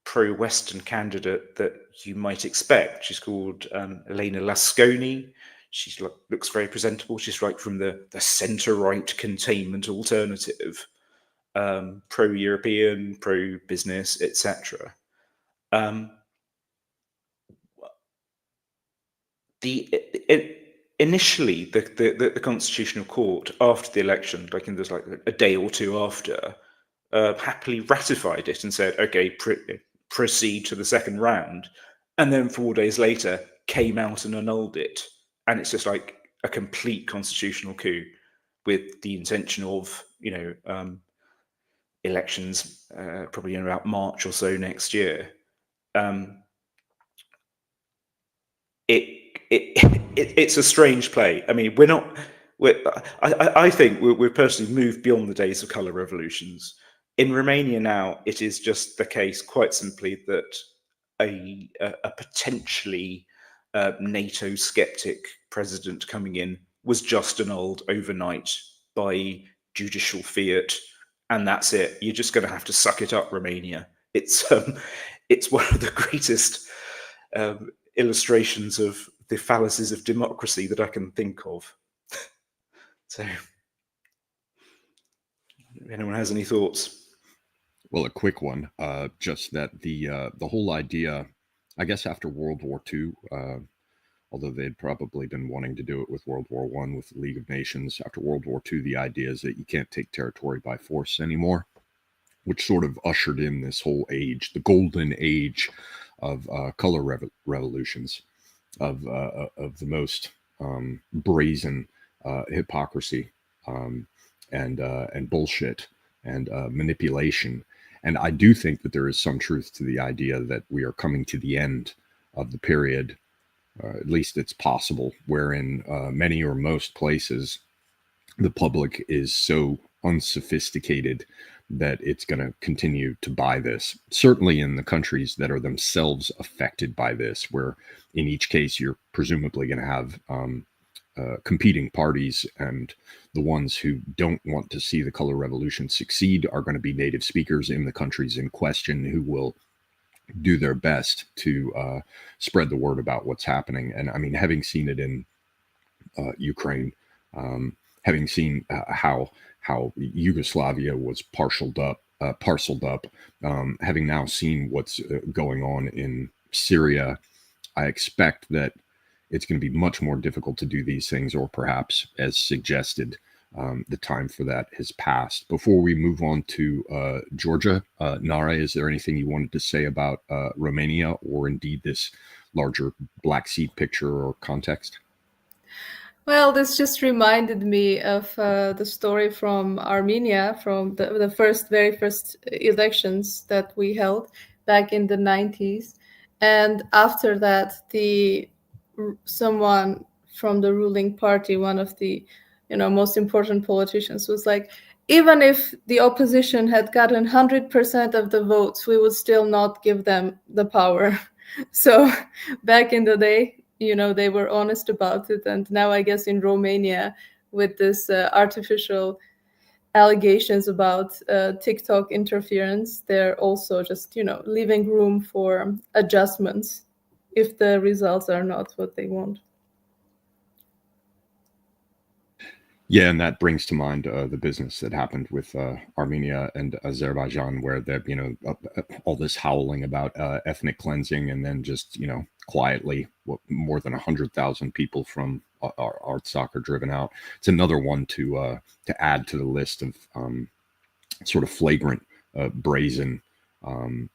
pro-Western candidate that you might expect. She's called Elena Lasconi. She looks very presentable. She's like from the centre-right containment alternative, pro-European, pro-business, etc. Initially, the Constitutional Court, after the election, like in this like a day or two after, happily ratified it and said, "Okay, proceed to the second round," and then 4 days later came out and annulled it. And it's just like a complete constitutional coup with the intention of, elections probably in about March or so next year. It's a strange play. I mean, I think we've personally moved beyond the days of colour revolutions. In Romania now, it is just the case, quite simply, that a potentially NATO skeptic president coming in was just annulled overnight by judicial fiat, and that's it. You're just going to have to suck it up, Romania. It's one of the greatest illustrations of the fallacies of democracy that I can think of. So, if anyone has any thoughts? Well, a quick one, just that the whole idea, I guess, after World War II, although they'd probably been wanting to do it with World War I with the League of Nations. After World War II, the idea is that you can't take territory by force anymore, which sort of ushered in this whole age, the golden age of color revolutions, of the most brazen hypocrisy and bullshit and manipulation. And I do think that there is some truth to the idea that we are coming to the end of the period, at least it's possible, wherein many or most places the public is so unsophisticated that it's going to continue to buy this. Certainly in the countries that are themselves affected by this, where in each case you're presumably going to have competing parties, and the ones who don't want to see the color revolution succeed are going to be native speakers in the countries in question who will do their best to spread the word about what's happening. And I mean, having seen it in Ukraine, having seen how Yugoslavia was parceled up, having now seen what's going on in Syria, I expect that it's going to be much more difficult to do these things, or perhaps, as suggested, the time for that has passed. Before we move on to Georgia, Naré, is there anything you wanted to say about Romania, or indeed this larger Black Sea picture or context? Well, this just reminded me of the story from Armenia, from the very first elections that we held back in the 90s. And after that, someone from the ruling party, one of the most important politicians, was like, even if the opposition had gotten 100% of the votes, we would still not give them the power. So back in the day, they were honest about it. And now I guess in Romania, with this artificial allegations about TikTok interference, they're also just, leaving room for adjustments if the results are not what they want. Yeah, and that brings to mind the business that happened with Armenia and Azerbaijan, where all this howling about ethnic cleansing, and then just quietly, more than 100,000 people from Artsakh are driven out. It's another one to add to the list of sort of flagrant, brazen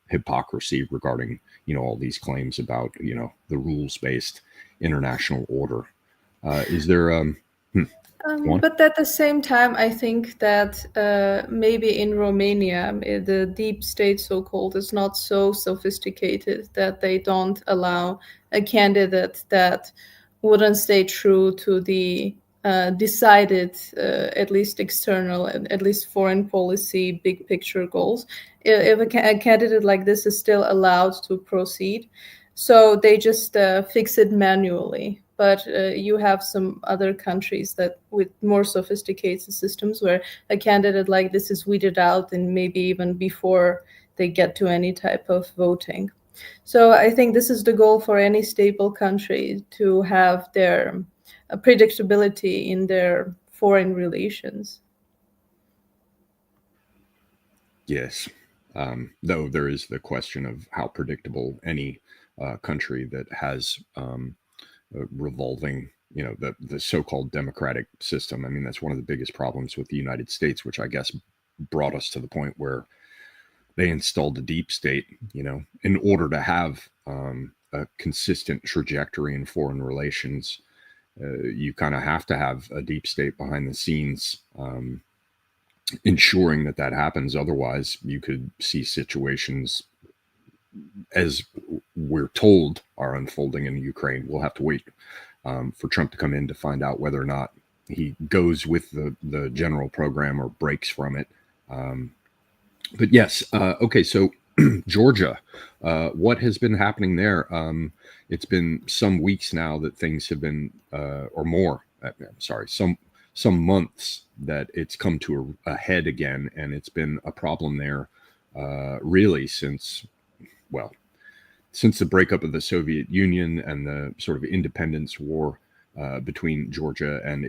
hypocrisy regarding all these claims about the rules-based international order. Is there but at the same time, I think that maybe in Romania, the deep state, so-called, is not so sophisticated that they don't allow a candidate that wouldn't stay true to the decided, at least external and at least foreign policy, big picture goals. If a candidate like this is still allowed to proceed, so they just fix it manually. But you have some other countries that with more sophisticated systems where a candidate like this is weeded out, and maybe even before they get to any type of voting. So I think this is the goal for any stable country, to have their predictability in their foreign relations. Yes. Though there is the question of how predictable any country that has revolving, the so-called democratic system. I mean, that's one of the biggest problems with the United States, which I guess brought us to the point where they installed the deep state, in order to have a consistent trajectory in foreign relations. You kind of have to have a deep state behind the scenes, ensuring that happens. Otherwise, you could see situations, as we're told, are unfolding in Ukraine. We'll have to wait for Trump to come in to find out whether or not he goes with the general program or breaks from it. But yes, okay, so Georgia, what has been happening there? It's been some weeks now that things have been, or more, some months that it's come to a head again, and it's been a problem there really since the breakup of the Soviet Union and the sort of independence war between Georgia and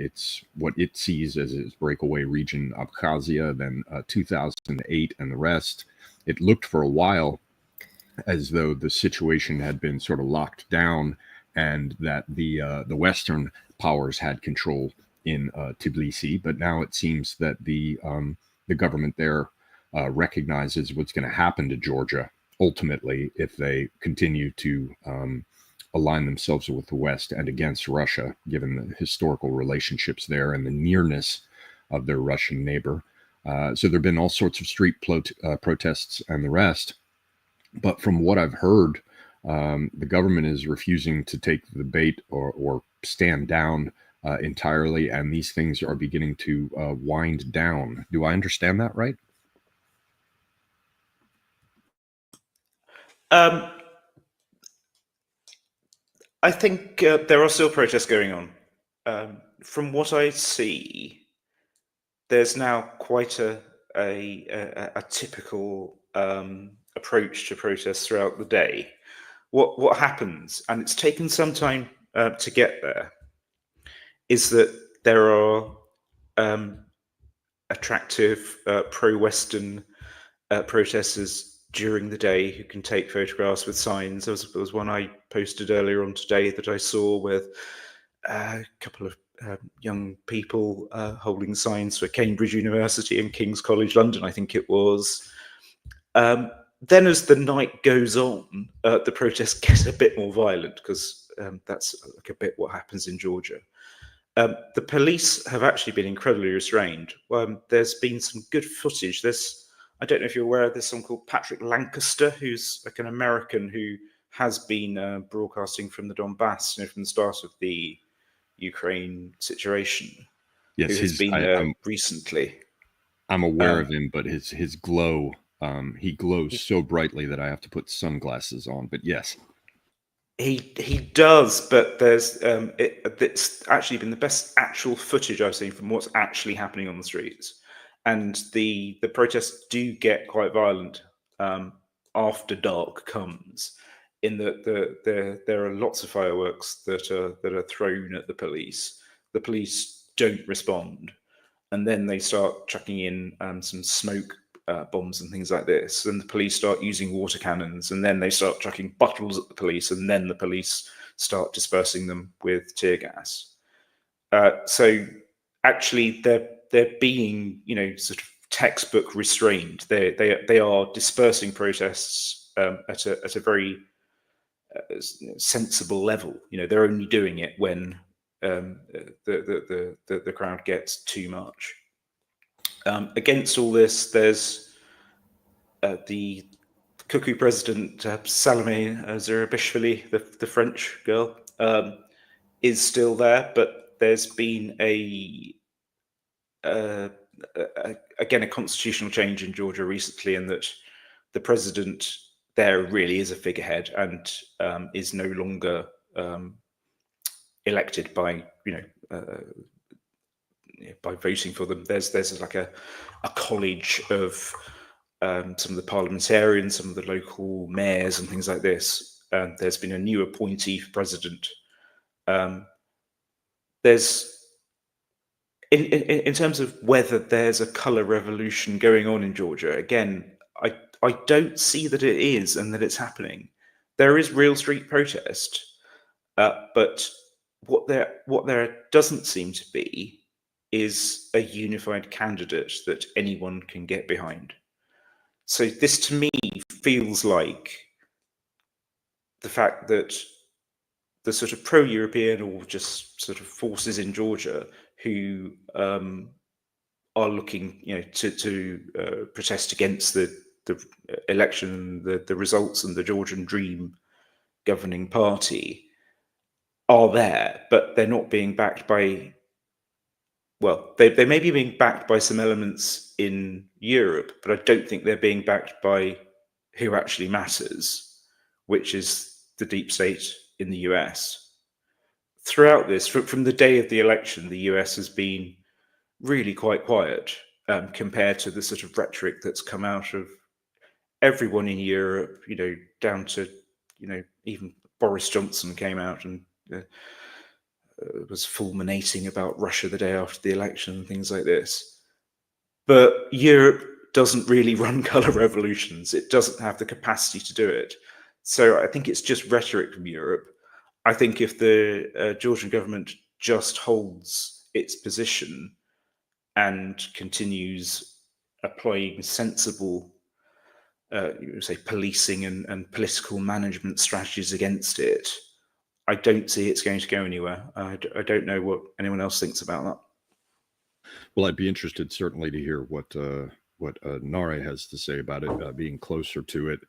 what it sees as its breakaway region, Abkhazia, then 2008 and the rest. It looked for a while as though the situation had been sort of locked down and that the Western powers had control in Tbilisi, but now it seems that the government there recognizes what's going to happen to Georgia ultimately if they continue to align themselves with the West and against Russia, given the historical relationships there and the nearness of their Russian neighbor. So there have been all sorts of street protests and the rest. But from what I've heard, the government is refusing to take the bait or stand down entirely, and these things are beginning to wind down. Do I understand that right? I think there are still protests going on. From what I see, there's now quite a typical approach to protests throughout the day. What happens, and it's taken some time to get there, is that there are attractive pro-Western protesters during the day who can take photographs with signs. There was one I posted earlier on today that I saw with a couple of young people holding signs for Cambridge University and King's College London, I think it was. Then as the night goes on, the protests get a bit more violent because that's like a bit what happens in Georgia. The police have actually been incredibly restrained. There's been some good footage. I don't know if you're aware, there's someone called Patrick Lancaster, who's like an American who has been broadcasting from the Donbass, from the start of the Ukraine situation. Yes, who has been recently. I'm aware of him, but his glow, he glows so brightly that I have to put sunglasses on. But yes, he does. But there's it's actually been the best actual footage I've seen from what's actually happening on the streets. And the protests do get quite violent after dark comes. In that there are lots of fireworks that are thrown at the police. The police don't respond, and then they start chucking in some smoke bombs and things like this. And the police start using water cannons, and then they start chucking bottles at the police, and then the police start dispersing them with tear gas. So actually, they're being, sort of textbook restrained. They are dispersing protests at a very sensible level. They're only doing it when the crowd gets too much. Against all this, there's the cuckoo president, Salome Zurabishvili, the French girl, is still there, but there's been again a constitutional change in Georgia recently, in that the president there really is a figurehead and is no longer elected by by voting for them. There's like a college of some of the parliamentarians, some of the local mayors, and things like this. There's been a new appointee for president. There's in terms of whether there's a colour revolution going on in Georgia. Again, I don't see that it is and that it's happening. There is real street protest, but what there doesn't seem to be is a unified candidate that anyone can get behind. So this to me feels like the fact that the sort of pro-European or just sort of forces in Georgia who are looking, to protest against the election, the results, and the Georgian Dream governing party are there, but they're not being backed by. Well, they may be being backed by some elements in Europe, but I don't think they're being backed by who actually matters, which is the deep state in the US. Throughout this, from the day of the election, the US has been really quite quiet compared to the sort of rhetoric that's come out of everyone in Europe, down to, even Boris Johnson came out and was fulminating about Russia the day after the election and things like this. But Europe doesn't really run colour revolutions. It doesn't have the capacity to do it. So I think it's just rhetoric from Europe. I think if the Georgian government just holds its position and continues applying sensible, say, policing and political management strategies against it, I don't see it's going to go anywhere. I don't know what anyone else thinks about that. Well, I'd be interested certainly to hear what Naré has to say about it, being closer to it.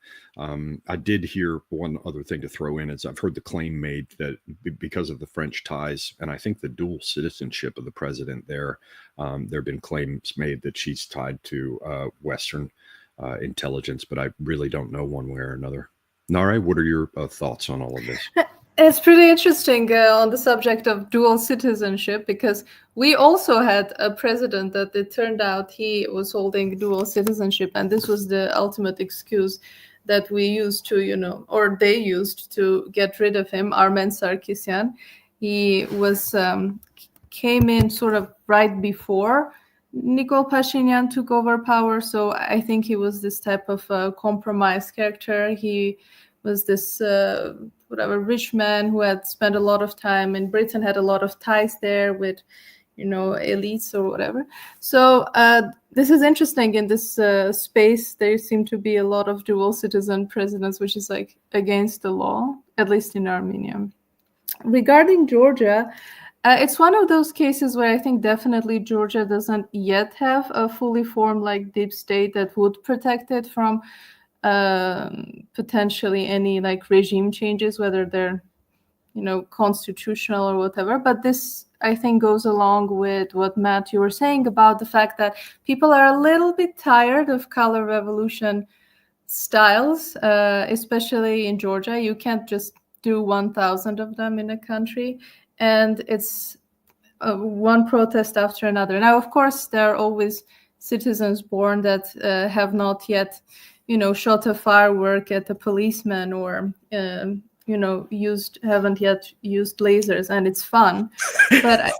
I did hear one other thing to throw in is I've heard the claim made that because of the French ties, and I think the dual citizenship of the president there have been claims made that she's tied to Western intelligence, but I really don't know one way or another. Naré, what are your thoughts on all of this? It's pretty interesting on the subject of dual citizenship, because we also had a president that it turned out he was holding dual citizenship, and this was the ultimate excuse that we used to, or they used to get rid of him, Armen Sarkisyan. He was came in sort of right before Nikol Pashinyan took over power, so I think he was this type of compromise character. He was this rich man who had spent a lot of time in Britain, had a lot of ties there with, elites or whatever. So this is interesting. In this space, there seem to be a lot of dual citizen presidents, which is like against the law, at least in Armenia. Regarding Georgia, it's one of those cases where I think definitely Georgia doesn't yet have a fully formed like deep state that would protect it from potentially any like regime changes, whether they're constitutional or whatever. But this, I think, goes along with what Matt, you were saying about the fact that people are a little bit tired of color revolution styles, especially in Georgia. You can't just do 1,000 of them in a country, and it's one protest after another. Now, of course, there are always citizens born that have not yet shot a firework at a policeman or haven't yet used lasers, and it's fun. But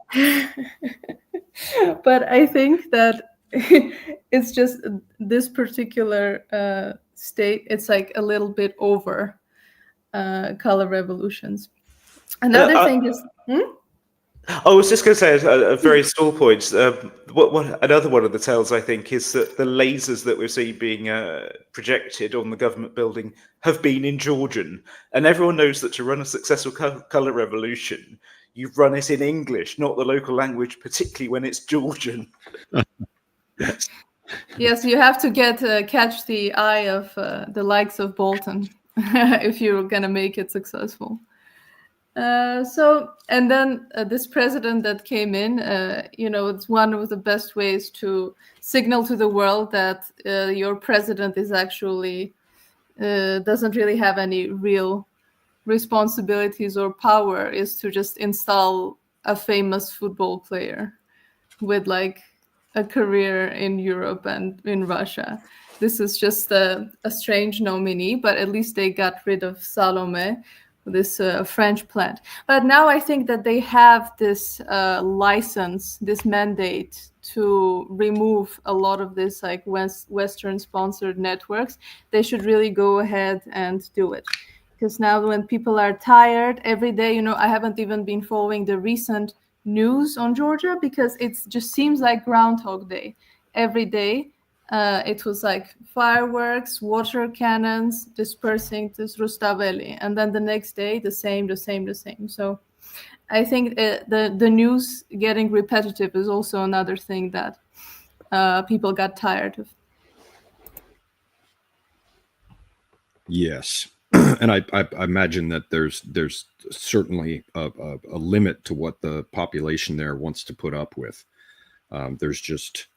but I think that it's just this particular state, it's like a little bit over color revolutions. Another thing is I was just going to say a very small point. What another one of the tales, I think, is that the lasers that we're seeing being projected on the government building have been in Georgian, and everyone knows that to run a successful color revolution, you run it in English, not the local language, particularly when it's Georgian. Yes, you have to catch the eye of the likes of Bolton if you're gonna make it successful. And then this president that came in, it's one of the best ways to signal to the world that your president is actually doesn't really have any real responsibilities or power, is to just install a famous football player with like a career in Europe and in Russia. This is just a strange nominee, but at least they got rid of Salome, this French plant. But now I think that they have this license, this mandate to remove a lot of this like Western sponsored networks. They should really go ahead and do it. Because now when people are tired every day, I haven't even been following the recent news on Georgia because it just seems like Groundhog Day. Every day it was like fireworks, water cannons dispersing this Rustaveli, and then the next day the same. So I think the news getting repetitive is also another thing that people got tired of. Yes. And I imagine that there's certainly a limit to what the population there wants to put up with. There's just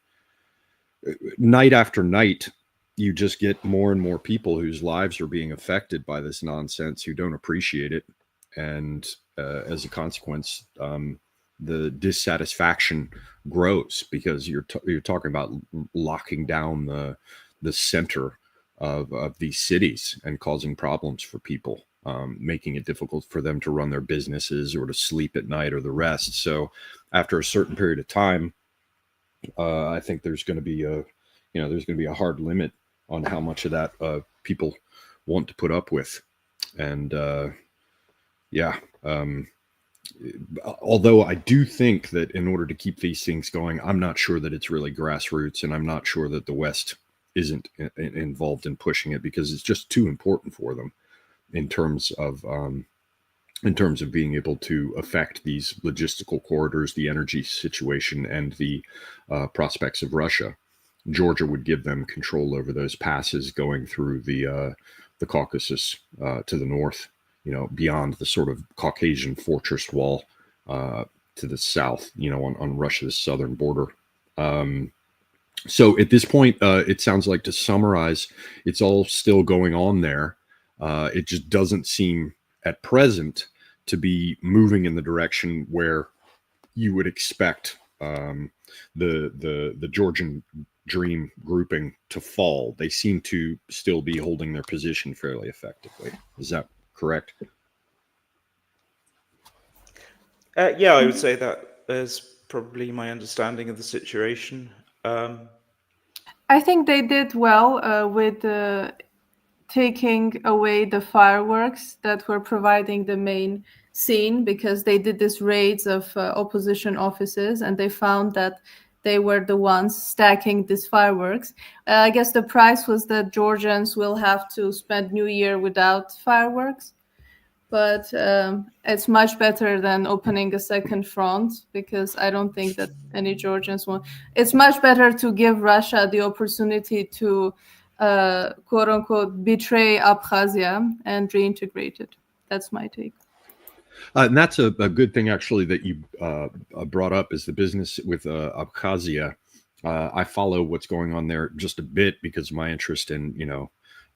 night after night, you just get more and more people whose lives are being affected by this nonsense who don't appreciate it. And as a consequence, the dissatisfaction grows because you're talking about locking down the center of these cities and causing problems for people. making it difficult for them to run their businesses or to sleep at night or the rest. So after a certain period of time, I think there's going to be a hard limit on how much of that people want to put up with. And although I do think that in order to keep these things going, I'm not sure that it's really grassroots, and I'm not sure that the West isn't involved in pushing it, because it's just too important for them in terms of being able to affect these logistical corridors, the energy situation, and the prospects of Russia. Georgia would give them control over those passes going through the Caucasus to the north, beyond the sort of Caucasian fortress wall to the south, on Russia's southern border. So at this point, it sounds like, to summarize, it's all still going on there. It just doesn't seem at present to be moving in the direction where you would expect the Georgian Dream grouping to fall. They seem to still be holding their position fairly effectively. Is that correct? Yeah, I would say that is probably my understanding of the situation. I think they did well with taking away the fireworks that were providing the main scene, because they did these raids of opposition offices, and they found that they were the ones stacking these fireworks. I guess the price was that Georgians will have to spend New Year without fireworks. But it's much better than opening a second front, because I don't think that any Georgians want. It's much better to give Russia the opportunity to, quote unquote, betray Abkhazia and reintegrate it. That's my take. And that's a good thing, actually, that you brought up, is the business with Abkhazia. I follow what's going on there just a bit because of my interest in,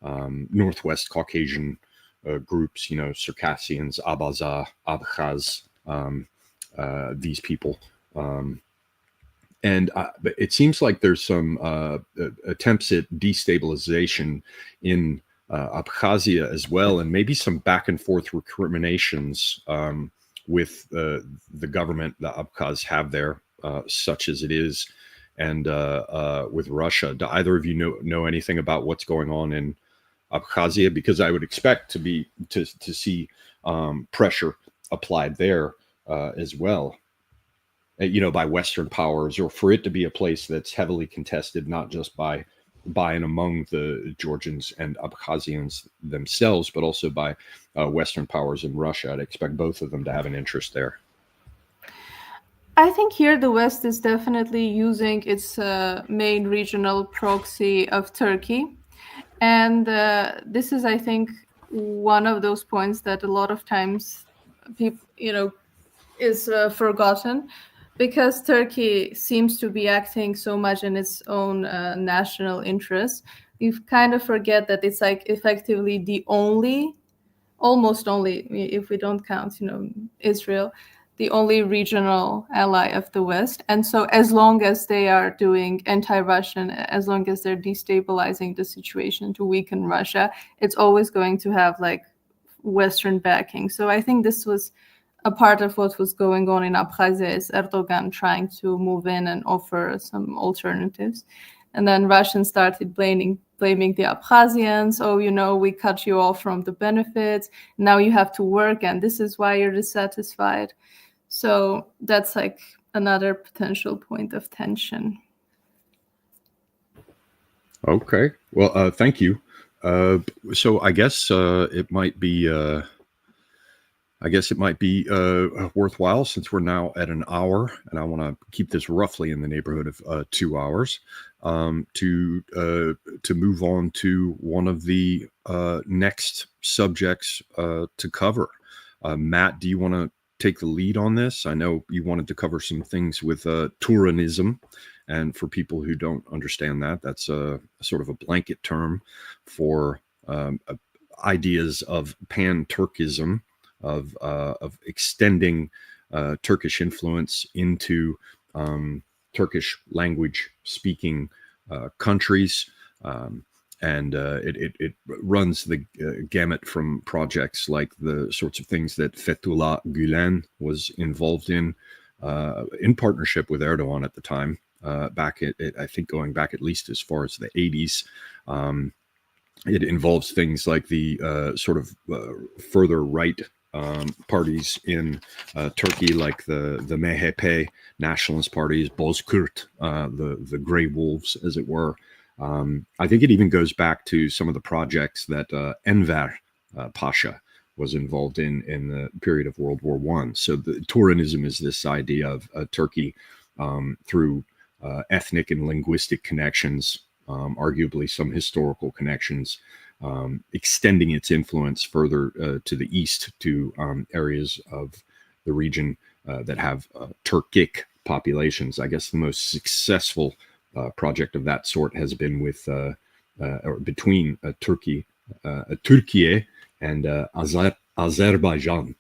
Northwest Caucasian groups, Circassians, Abaza, Abkhaz, these people. And it seems like there's some attempts at destabilization in Abkhazia as well, and maybe some back and forth recriminations with the government the Abkhaz have there, such as it is, and with Russia. Do either of you know anything about what's going on in Abkhazia? Because I would expect to see pressure applied there as well, by Western powers, or for it to be a place that's heavily contested, not just by and among the Georgians and Abkhazians themselves, but also by Western powers in Russia. I'd expect both of them to have an interest there. I think here the West is definitely using its main regional proxy of Turkey. And this is, I think, one of those points that a lot of times people, is forgotten, because Turkey seems to be acting so much in its own national interest. You kind of forget that it's like effectively the almost only, if we don't count, Israel, the only regional ally of the West. And so as long as they are doing anti-Russian, as long as they're destabilizing the situation to weaken Russia, it's always going to have Western backing. So I think this was a part of what was going on in Abkhazia, is Erdogan trying to move in and offer some alternatives. And then Russians started blaming the Abkhazians. Oh, we cut you off from the benefits. Now you have to work, and this is why you're dissatisfied. So that's another potential point of tension. Okay. Well, thank you. So I guess it might be worthwhile, since we're now at an hour, and I want to keep this roughly in the neighborhood of 2 hours, to move on to one of the next subjects to cover. Matt, do you want to take the lead on this? I know you wanted to cover some things with Turanism, and for people who don't understand that, that's a sort of a blanket term for ideas of pan-Turkism, of extending Turkish influence into Turkish language speaking countries, and it runs the gamut from projects like the sorts of things that Fethullah Gulen was involved in partnership with Erdogan at the time, I think going back at least as far as the 80s. It involves things like the sort of further right parties in Turkey, like the MHP nationalist parties, Bozkurt, the Grey Wolves, as it were. I think it even goes back to some of the projects that Enver Pasha was involved in the period of World War I. So the Turanism is this idea of Turkey through ethnic and linguistic connections, arguably some historical connections, extending its influence further to the east to areas of the region that have Turkic populations. I guess the most successful project of that sort has been with or between Turkey and Azerbaijan,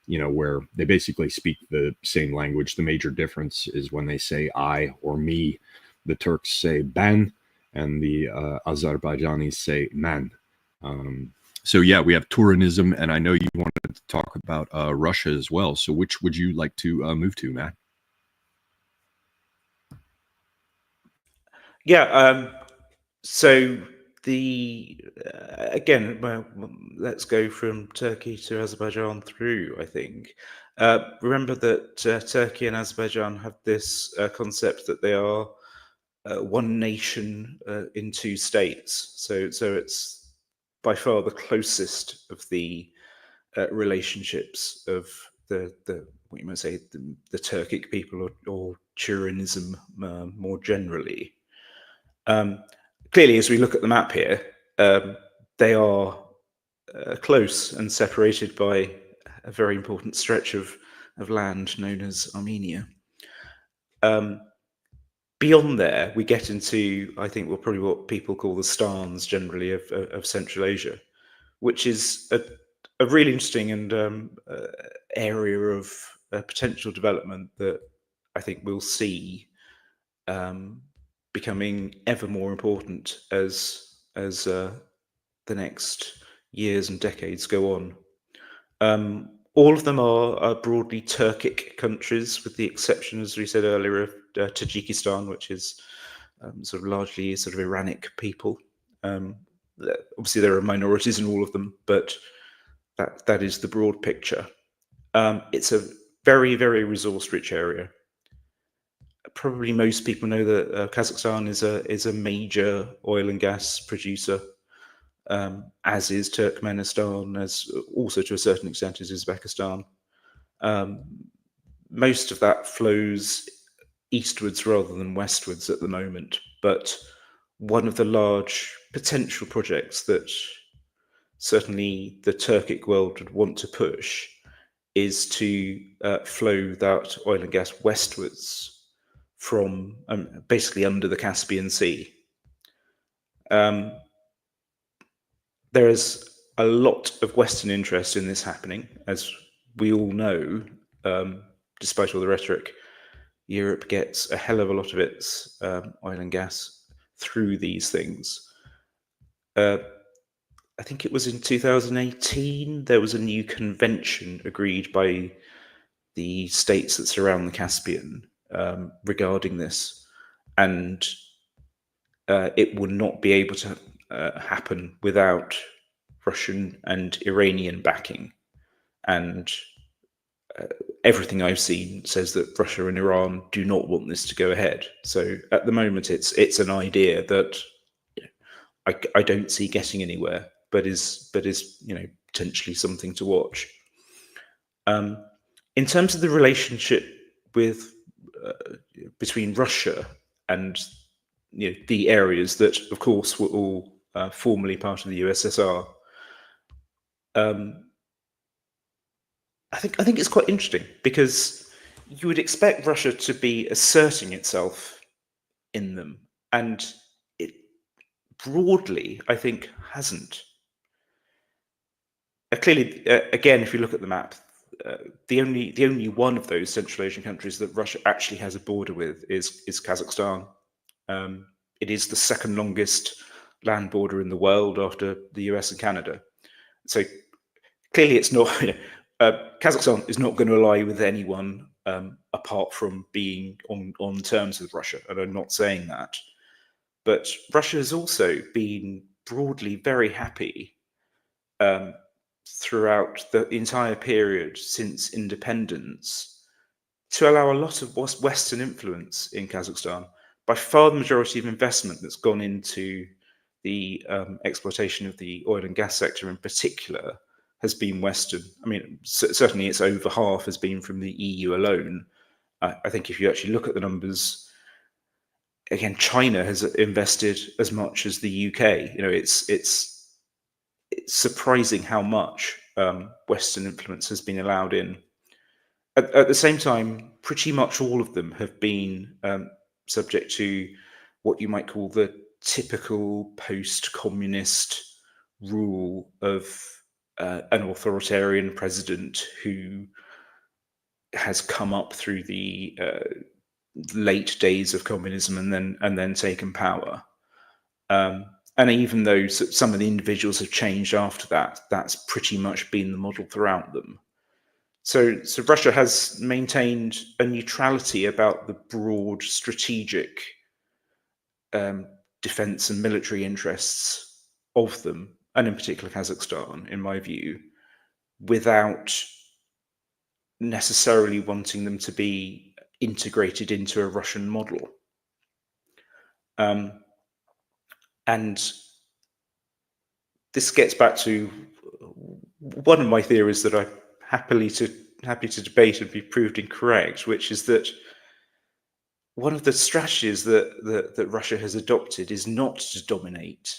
where they basically speak the same language. The major difference is when they say I or me, the Turks say ben, and the Azerbaijanis say man. So yeah, we have Turanism, and I know you wanted to talk about Russia as well. So which would you like to move to, Matt? Yeah. So the again, well, let's go from Turkey to Azerbaijan through. I think remember that Turkey and Azerbaijan have this concept that they are one nation in two states. So it's by far the closest of the relationships of the what you might say the Turkic people or Turanism more generally. Clearly, as we look at the map here, they are close and separated by a very important stretch of land known as Armenia. Beyond there, we get into, I think, probably what people call the stans generally of Central Asia, which is a really interesting and area of potential development that I think we'll see becoming ever more important as the next years and decades go on. All of them are broadly Turkic countries, with the exception, as we said earlier, of Tajikistan, which is sort of largely sort of Iranic people. Obviously, there are minorities in all of them, but that is the broad picture. It's a very, very resource-rich area. Probably most people know that Kazakhstan is a major oil and gas producer, as is Turkmenistan, as also to a certain extent is Uzbekistan. Most of that flows eastwards rather than westwards at the moment, but one of the large potential projects that certainly the Turkic world would want to push is to flow that oil and gas westwards from basically under the Caspian Sea. There is a lot of Western interest in this happening, as we all know. Despite all the rhetoric, Europe gets a hell of a lot of its oil and gas through these things. I think it was in 2018, there was a new convention agreed by the states that surround the Caspian regarding this, and it would not be able to happen without Russian and Iranian backing. And everything I've seen says that Russia and Iran do not want this to go ahead. So at the moment, it's an idea that I don't see getting anywhere, but is potentially something to watch. In terms of the relationship with between Russia and the areas that, of course, were all formerly part of the USSR, I think it's quite interesting, because you would expect Russia to be asserting itself in them, and it broadly, I think, hasn't. Clearly, again, if you look at the map, the only one of those Central Asian countries that Russia actually has a border with is Kazakhstan. It is the second longest land border in the world after the US and Canada. So clearly it's not, Kazakhstan is not going to ally with anyone apart from being on terms with Russia. And I'm not saying that. But Russia has also been broadly very happy throughout the entire period since independence to allow a lot of Western influence in Kazakhstan. By far the majority of investment that's gone into the exploitation of the oil and gas sector in particular has been Western. I mean, certainly it's over half has been from the EU alone. I think if you actually look at the numbers, again, China has invested as much as the UK. You know, it's surprising how much Western influence has been allowed in. At the same time, pretty much all of them have been subject to what you might call the typical post-communist rule of an authoritarian president who has come up through the late days of communism and then taken power. And even though some of the individuals have changed after that, that's pretty much been the model throughout them. So Russia has maintained a neutrality about the broad strategic defense and military interests of them, and in particular Kazakhstan, in my view, without necessarily wanting them to be integrated into a Russian model. And this gets back to one of my theories that I'm happy to debate and be proved incorrect, which is that one of the strategies that Russia has adopted is not to dominate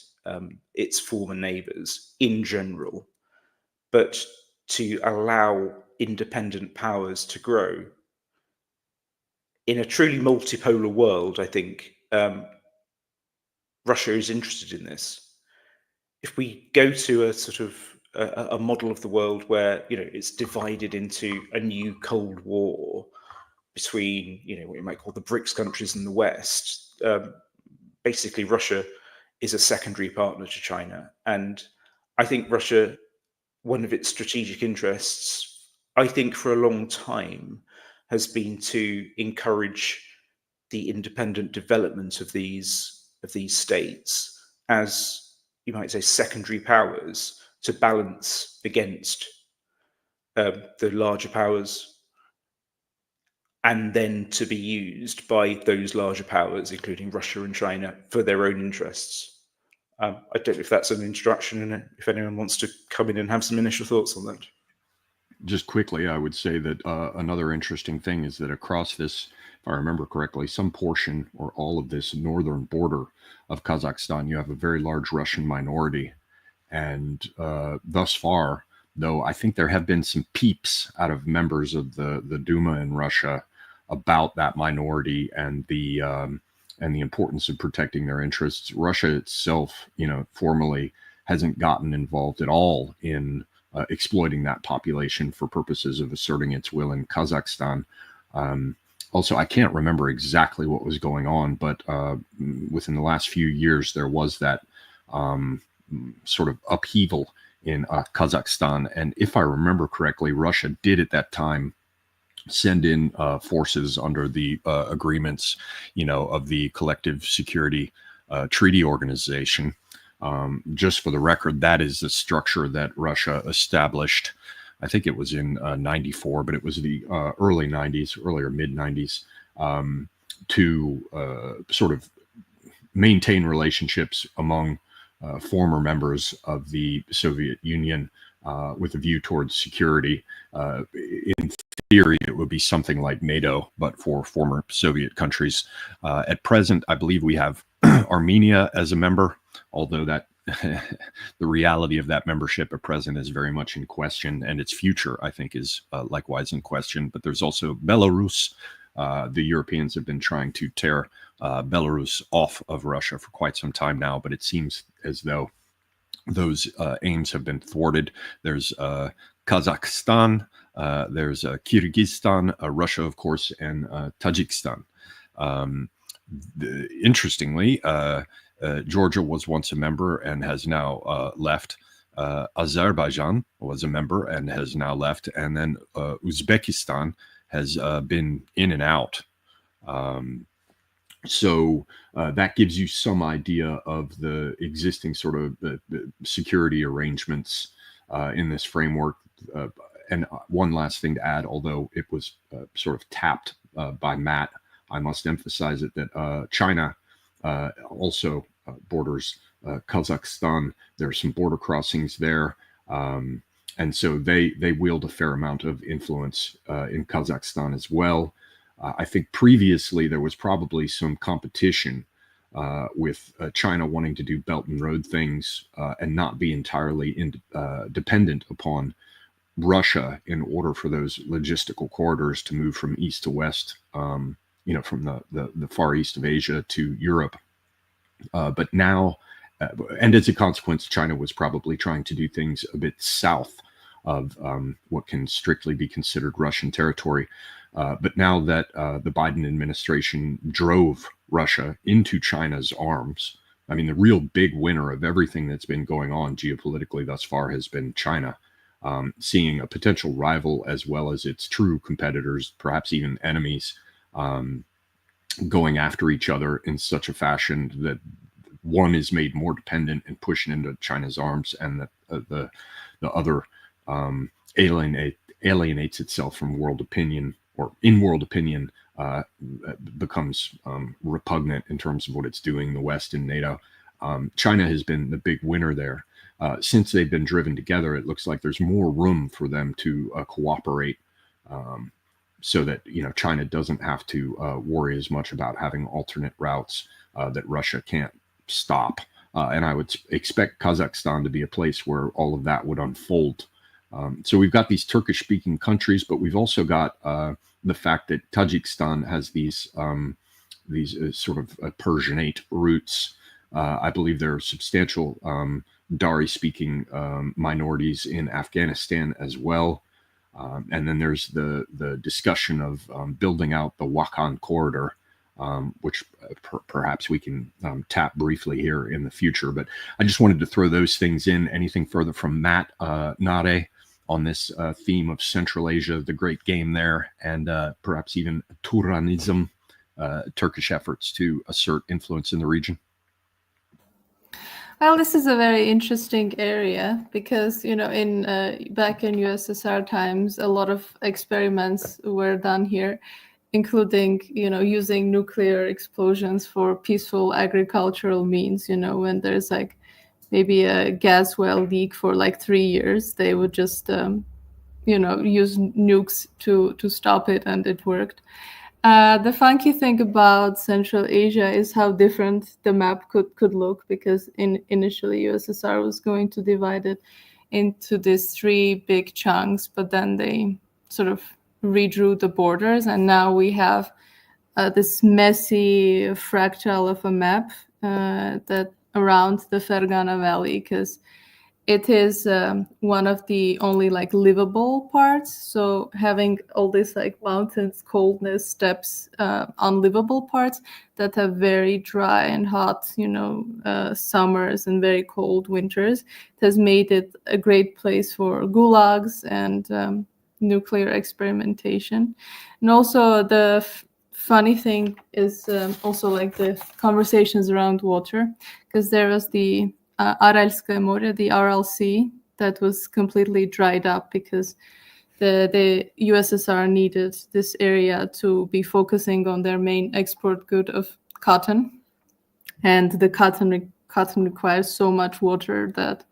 its former neighbors in general, but to allow independent powers to grow. In a truly multipolar world, I think Russia is interested in this. If we go to a sort of a model of the world where, you know, it's divided into a new Cold War between, you know, what you might call the BRICS countries and the West, basically Russia is a secondary partner to China. And I think Russia, one of its strategic interests, I think for a long time, has been to encourage the independent development of these states as, you might say, secondary powers to balance against the larger powers, and then to be used by those larger powers, including Russia and China, for their own interests. I don't know if that's an introduction, and if anyone wants to come in and have some initial thoughts on that. Just quickly, I would say that another interesting thing is that across this, if I remember correctly, some portion or all of this northern border of Kazakhstan, you have a very large Russian minority. And thus far, though, I think there have been some peeps out of members of the Duma in Russia about that minority and the importance of protecting their interests. Russia itself, you know, formally hasn't gotten involved at all in exploiting that population for purposes of asserting its will in Kazakhstan. Also, I can't remember exactly what was going on, but within the last few years, there was that sort of upheaval in Kazakhstan. And if I remember correctly, Russia did at that time send in forces under the agreements, you know, of the Collective Security Treaty Organization. Just for the record, that is the structure that Russia established. I think it was in 94, but it was the early 90s, early or mid 90s, to sort of maintain relationships among former members of the Soviet Union with a view towards security. In theory, it would be something like NATO, but for former Soviet countries. At present, I believe we have Armenia as a member, although that the reality of that membership at present is very much in question, and its future, I think, is likewise in question. But there's also Belarus. The Europeans have been trying to tear Belarus off of Russia for quite some time now, but it seems as though those aims have been thwarted. There's Kazakhstan, there's Kyrgyzstan, Russia, of course, and Tajikistan. Interestingly, Georgia was once a member and has now left. Azerbaijan was a member and has now left. And then Uzbekistan has been in and out. So that gives you some idea of the existing sort of security arrangements in this framework. And one last thing to add, although it was sort of tapped by Matt, I must emphasize it that China also borders Kazakhstan. There are some border crossings there. And so they wield a fair amount of influence in Kazakhstan as well. I think previously there was probably some competition with China wanting to do Belt and Road things and not be entirely dependent upon Russia in order for those logistical corridors to move from east to west, from the far east of Asia to Europe. But now, and as a consequence, China was probably trying to do things a bit south of what can strictly be considered Russian territory. But now that the Biden administration drove Russia into China's arms, I mean, the real big winner of everything that's been going on geopolitically thus far has been China, seeing a potential rival as well as its true competitors, perhaps even enemies, going after each other in such a fashion that one is made more dependent and pushed into China's arms, and that the other alienates itself from world opinion, or in world opinion becomes repugnant in terms of what it's doing in the West and NATO. China has been the big winner there. Since they've been driven together, it looks like there's more room for them to cooperate, so that China doesn't have to worry as much about having alternate routes that Russia can't stop. And I would expect Kazakhstan to be a place where all of that would unfold. So we've got these Turkish-speaking countries, but we've also got the fact that Tajikistan has these sort of Persianate roots. I believe there are substantial Dari-speaking minorities in Afghanistan as well. And then there's the discussion of building out the Wakhan corridor, which perhaps we can tap briefly here in the future. But I just wanted to throw those things in. Anything further from Matt, Naré, on this theme of Central Asia, the great game there, and perhaps even Turanism, Turkish efforts to assert influence in the region? Well, this is a very interesting area because, in back in USSR times, a lot of experiments were done here, including, using nuclear explosions for peaceful agricultural means. When there's like maybe a gas well leak for like 3 years, they would just, use nukes to stop it, and it worked. The funky thing about Central Asia is how different the map could look, because initially USSR was going to divide it into these 3 big chunks, but then they sort of redrew the borders, and now we have this messy fractal of a map that around the Fergana Valley, because it is one of the only like livable parts. So having all these like mountains, coldness, steppes, unlivable parts that have very dry and hot, summers and very cold winters, it has made it a great place for gulags and nuclear experimentation. And also the funny thing is also like the conversations around water, because there was the Aralskaya More, the Aral Sea, that was completely dried up because the USSR needed this area to be focusing on their main export good of cotton. And the cotton requires so much water that,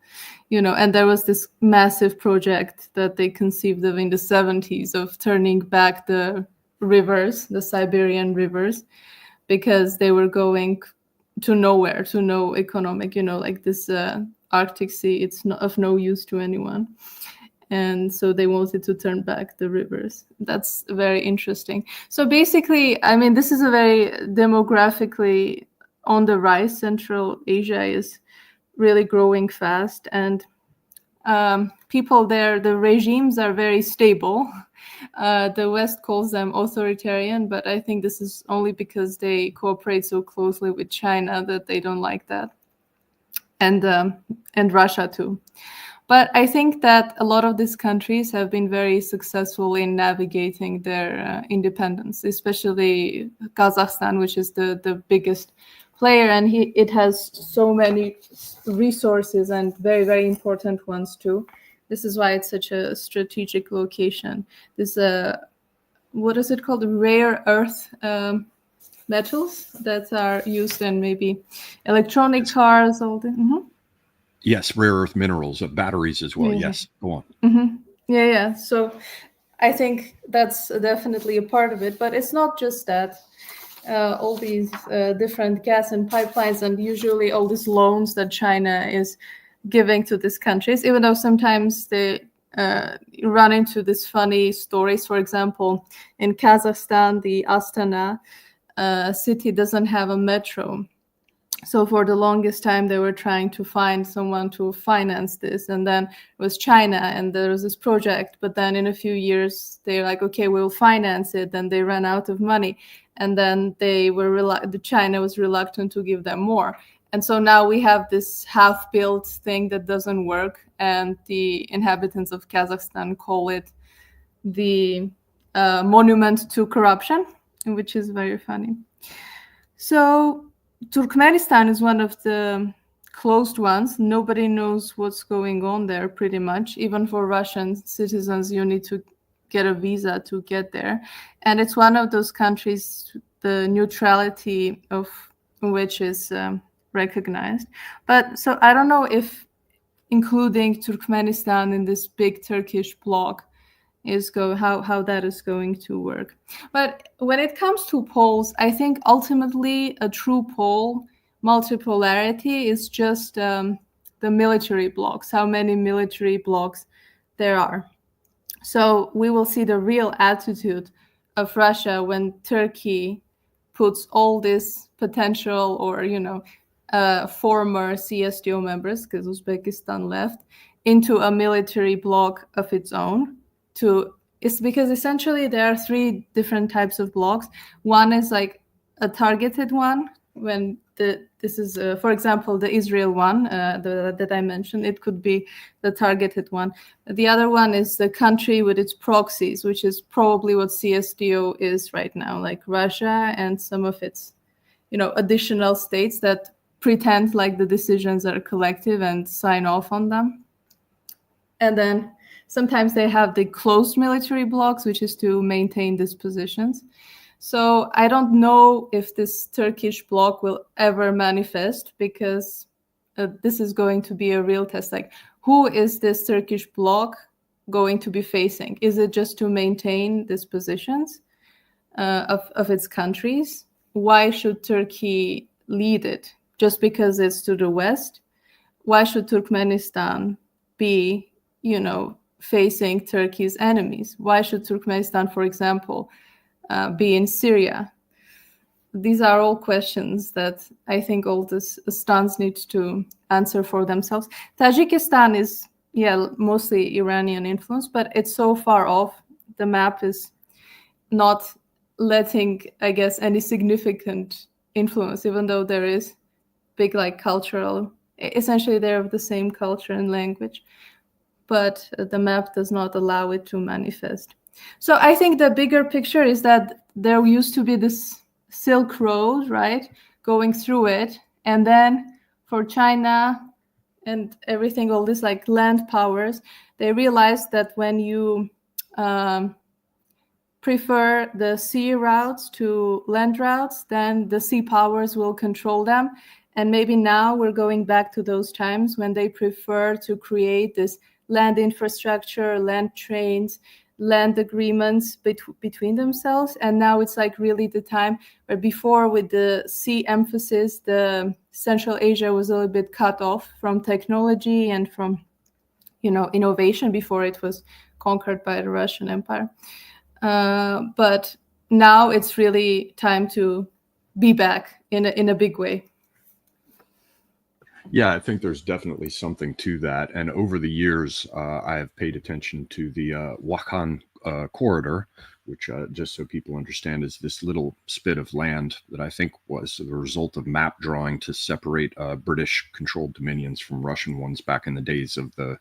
and there was this massive project that they conceived of in the 70s of turning back the rivers, the Siberian rivers, because they were going to nowhere, to no economic, like this Arctic Sea, it's not of no use to anyone. And so they wanted to turn back the rivers. That's very interesting. So basically, I mean, this is a very demographically on the rise. Central Asia is really growing fast, and people there, the regimes are very stable. The West calls them authoritarian, but I think this is only because they cooperate so closely with China that they don't like that, and Russia too. But I think that a lot of these countries have been very successful in navigating their independence, especially Kazakhstan, which is the biggest player, and it has so many resources and very, very important ones too. This is why it's such a strategic location. This what is it called? Rare earth metals that are used in maybe electronic cars. All the. Mm-hmm. Yes, rare earth minerals, batteries as well. Yeah. Yes, go on. Mm-hmm. Yeah. So I think that's definitely a part of it, but it's not just that. All these different gas and pipelines, and usually all these loans that China is giving to these countries, even though sometimes they run into these funny stories. For example, in Kazakhstan, the Astana city doesn't have a metro. So for the longest time, they were trying to find someone to finance this. And then it was China, and there was this project. But then in a few years, they're like, okay, we'll finance it. Then they ran out of money. And then China was reluctant to give them more. And so now we have this half-built thing that doesn't work. And the inhabitants of Kazakhstan call it the monument to corruption, which is very funny. So Turkmenistan is one of the closed ones. Nobody knows what's going on there pretty much. Even for Russian citizens, you need to get a visa to get there. And it's one of those countries, the neutrality of which is recognized. But so I don't know if including Turkmenistan in this big Turkish bloc how that is going to work. But when it comes to poles, I think ultimately a true pole multipolarity is just the military blocks, how many military blocks there are. So we will see the real attitude of Russia when Turkey puts all this potential or, former CSTO members, because Uzbekistan left, into a military bloc of its own. It's because essentially there are three different types of blocks. One is like a targeted one, when this is, for example, the Israel one that I mentioned. It could be the targeted one. The other one is the country with its proxies, which is probably what CSTO is right now, like Russia and some of its, additional states that pretend like the decisions are collective and sign off on them. And then sometimes they have the closed military blocks, which is to maintain these positions. So I don't know if this Turkish bloc will ever manifest, because this is going to be a real test. Like, who is this Turkish bloc going to be facing? Is it just to maintain these positions of its countries? Why should Turkey lead it? Just because it's to the west? Why should Turkmenistan be, facing Turkey's enemies? Why should Turkmenistan, for example, be in Syria? These are all questions that I think all these stans need to answer for themselves. Tajikistan is, mostly Iranian influence, but it's so far off. The map is not letting, I guess, any significant influence, even though there is big, cultural, essentially they're of the same culture and language, but the map does not allow it to manifest. So I think the bigger picture is that there used to be this Silk Road, right, going through it. And then for China and everything, all this land powers, they realized that when you prefer the sea routes to land routes, then the sea powers will control them. And maybe now we're going back to those times when they prefer to create this land infrastructure, land trains, land agreements between themselves. And now it's really the time where before, with the sea emphasis, the Central Asia was a little bit cut off from technology and from, innovation before it was conquered by the Russian Empire. But now it's really time to be back in a big way. Yeah, I think there's definitely something to that. And over the years, I have paid attention to the Wakhan corridor, which, just so people understand, is this little spit of land that I think was the result of map drawing to separate British-controlled dominions from Russian ones back in the days of the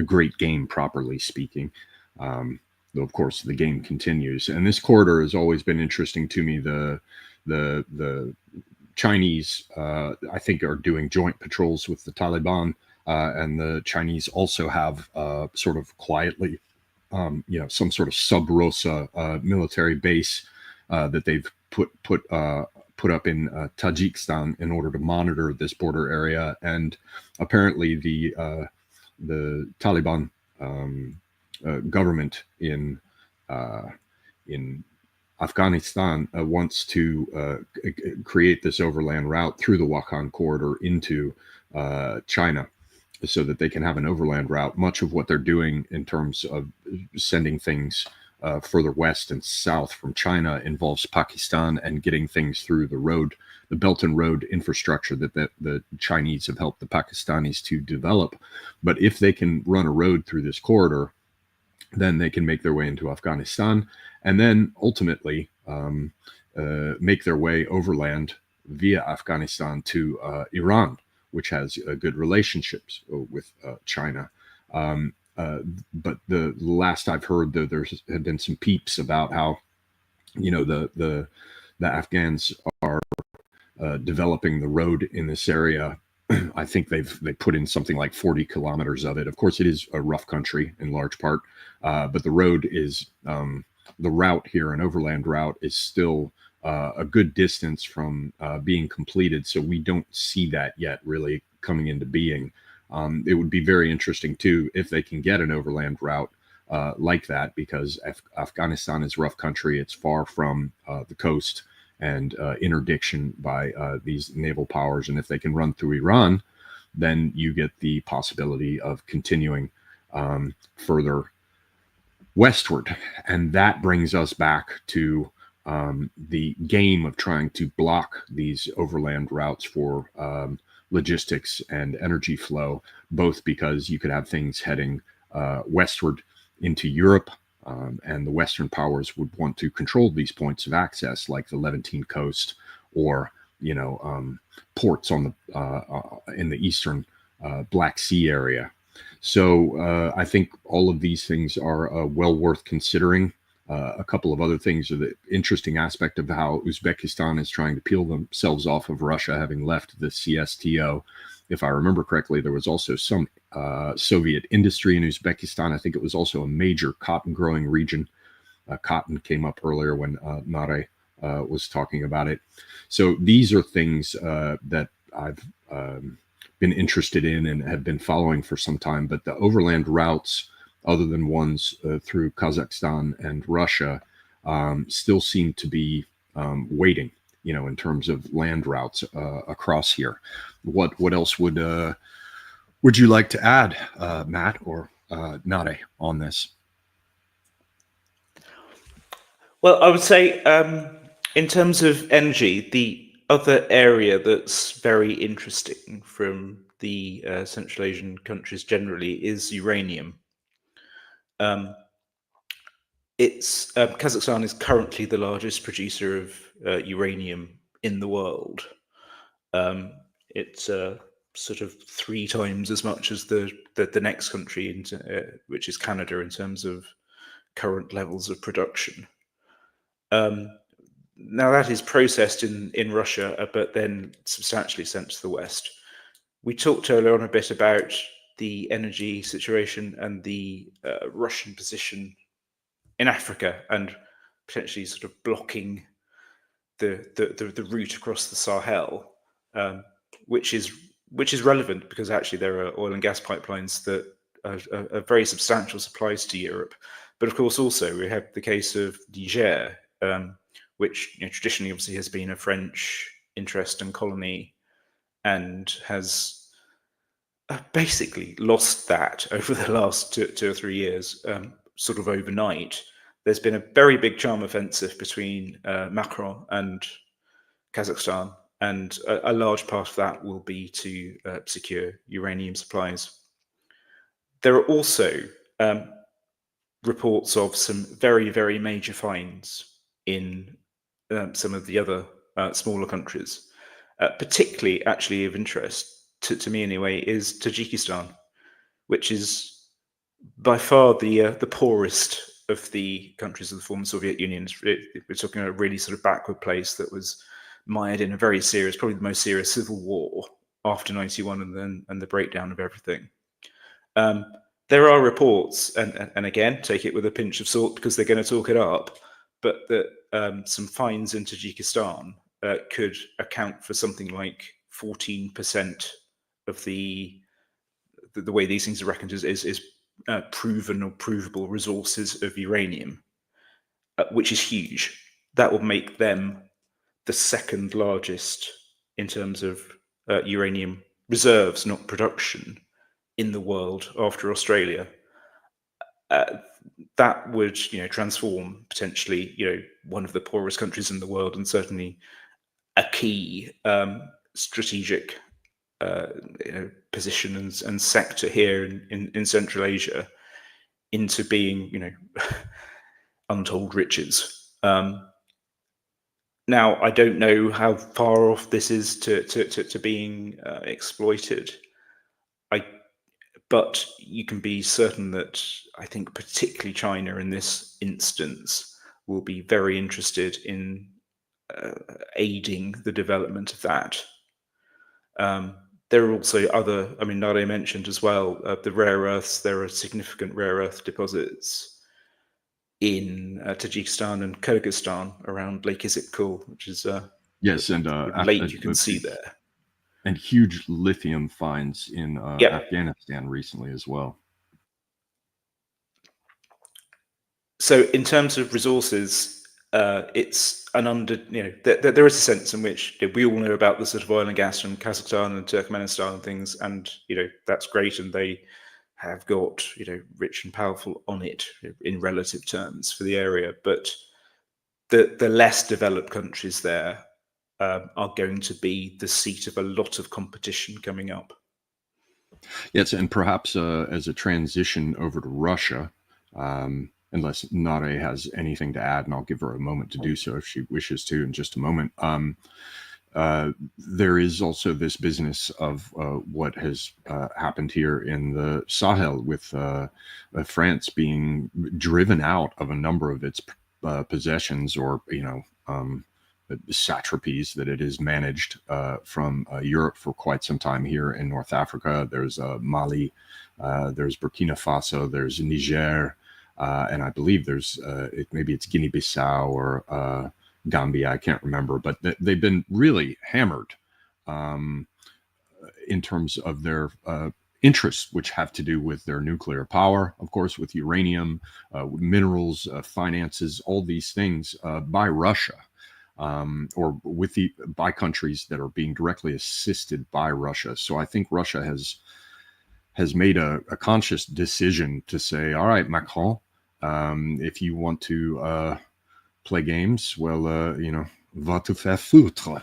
Great Game, properly speaking. Though, of course, the game continues. And this corridor has always been interesting to me. The Chinese, I think, are doing joint patrols with the Taliban, and the Chinese also have sort of quietly, some sort of sub-Rosa military base that they've put up in Tajikistan in order to monitor this border area. And apparently, the Taliban government in Afghanistan wants to create this overland route through the Wakhan corridor into China, so that they can have an overland route. Much of what they're doing in terms of sending things further west and south from China involves Pakistan and getting things through the road, the Belt and Road infrastructure that the Chinese have helped the Pakistanis to develop. But if they can run a road through this corridor, then they can make their way into Afghanistan, and then ultimately make their way overland via Afghanistan to Iran, which has good relationships with China. But the last I've heard, there have been some peeps about how, the Afghans are developing the road in this area. I think they put in something like 40 kilometers of it. Of course, it is a rough country in large part, but the road is the route here, an overland route, is still a good distance from being completed. So we don't see that yet really coming into being. It would be very interesting too if they can get an overland route like that, because Afghanistan is rough country. It's far from the coast and interdiction by these naval powers. And if they can run through Iran, then you get the possibility of continuing further westward. And that brings us back to the game of trying to block these overland routes for logistics and energy flow, both because you could have things heading westward into Europe, and the Western powers would want to control these points of access, like the Levantine coast, or ports on the in the eastern Black Sea area. So I think all of these things are well worth considering. A couple of other things are the interesting aspect of how Uzbekistan is trying to peel themselves off of Russia, having left the CSTO. If I remember correctly, there was also some Soviet industry in Uzbekistan. I think it was also a major cotton growing region. Cotton came up earlier when Naré was talking about it. So these are things that I've been interested in and have been following for some time. But the overland routes, other than ones through Kazakhstan and Russia, still seem to be waiting, in terms of land routes across here. What else would you like to add, Matt or Nade, on this? Well, I would say in terms of energy, the other area that's very interesting from the Central Asian countries generally is uranium. Kazakhstan is currently the largest producer of uranium in the world. It's sort of 3 times as much as the next country, which is Canada, in terms of current levels of production. Now that is processed in Russia, but then substantially sent to the West. We talked earlier on a bit about the energy situation and the Russian position in Africa, and potentially sort of blocking the route across the Sahel, which is relevant because actually there are oil and gas pipelines that are very substantial supplies to Europe. But of course, also we have the case of Niger, which traditionally obviously has been a French interest and colony, and has basically lost that over the last 2 or 3 years, sort of overnight. There's been a very big charm offensive between Macron and Kazakhstan, and a large part of that will be to secure uranium supplies. There are also reports of some very, very major finds in some of the other smaller countries. Particularly, actually, of interest to me anyway, is Tajikistan, which is by far the poorest of the countries of the former Soviet Union. We're talking about a really sort of backward place that was mired in a very serious, probably the most serious civil war after 91 and the breakdown of everything. There are reports, and again, take it with a pinch of salt because they're going to talk it up, but that some fines in Tajikistan could account for something like 14% of the way these things are reckoned is proven or provable resources of uranium, which is huge. That will make them the second largest in terms of uranium reserves, not production, in the world after Australia. That would, transform potentially, one of the poorest countries in the world, and certainly a key strategic position and sector here in Central Asia into being, untold riches. Now, I don't know how far off this is to being exploited. But you can be certain that I think particularly China in this instance will be very interested in aiding the development of that. There are also other, Naré mentioned as well, the rare earths. There are significant rare earth deposits in Tajikistan and Kyrgyzstan around Lake Issyk-Kul, which is yes, and lake you can see there. And huge lithium finds in Afghanistan recently as well. So in terms of resources, it's an there is a sense in which we all know about the sort of oil and gas from Kazakhstan and Turkmenistan and things, and that's great, and they have got rich and powerful on it in relative terms for the area, but the less developed countries there are going to be the seat of a lot of competition coming up. Yes, and perhaps as a transition over to Russia, unless Naré has anything to add, and I'll give her a moment to do so if she wishes to in just a moment. There is also this business of what has happened here in the Sahel with France being driven out of a number of its possessions or, satrapies that it has managed from Europe for quite some time here in North Africa. There's Mali, there's Burkina Faso, there's Niger, and I believe there's maybe it's Guinea-Bissau or Gambia, I can't remember, but they've been really hammered in terms of their interests, which have to do with their nuclear power, of course, with uranium, minerals, finances, all these things by Russia. Or by countries that are being directly assisted by Russia. So I think Russia has made a conscious decision to say, all right, Macron, if you want to play games, well, va te faire foutre.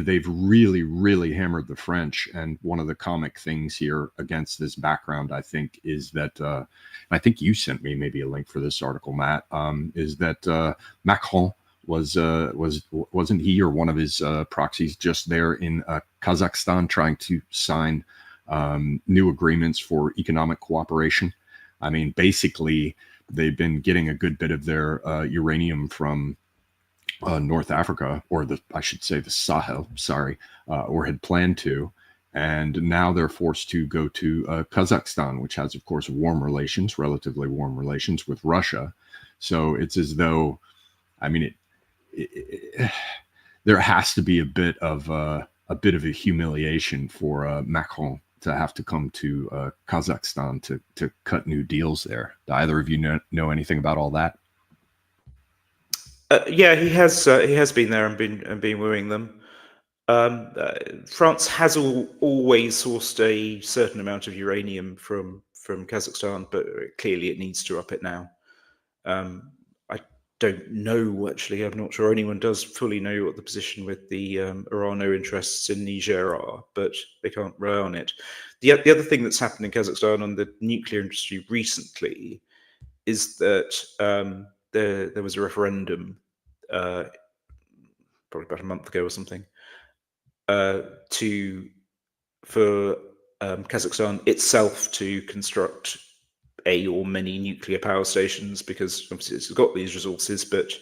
They've really, really hammered the French. And one of the comic things here against this background, I think, is that, I think you sent me maybe a link for this article, Matt, is that Macron wasn't he or one of his proxies just there in Kazakhstan trying to sign new agreements for economic cooperation? I mean, basically, they've been getting a good bit of their uranium from North Africa, or I should say the Sahel, or had planned to. And now they're forced to go to Kazakhstan, which has, of course, relatively warm relations with Russia. So it's as though, there has to be a bit of a humiliation for Macron to have to come to Kazakhstan to cut new deals there. Do either of you know anything about all that? Yeah, he has been there and been wooing them. France has always sourced a certain amount of uranium from Kazakhstan, but clearly it needs to up it now. I don't know, actually. I'm not sure anyone does fully know what the position with the Irano interests in Niger are, but they can't rely on it. The other thing that's happened in Kazakhstan on the nuclear industry recently is that there was a referendum probably about a month ago or something for Kazakhstan itself to construct a or many nuclear power stations, because obviously it's got these resources but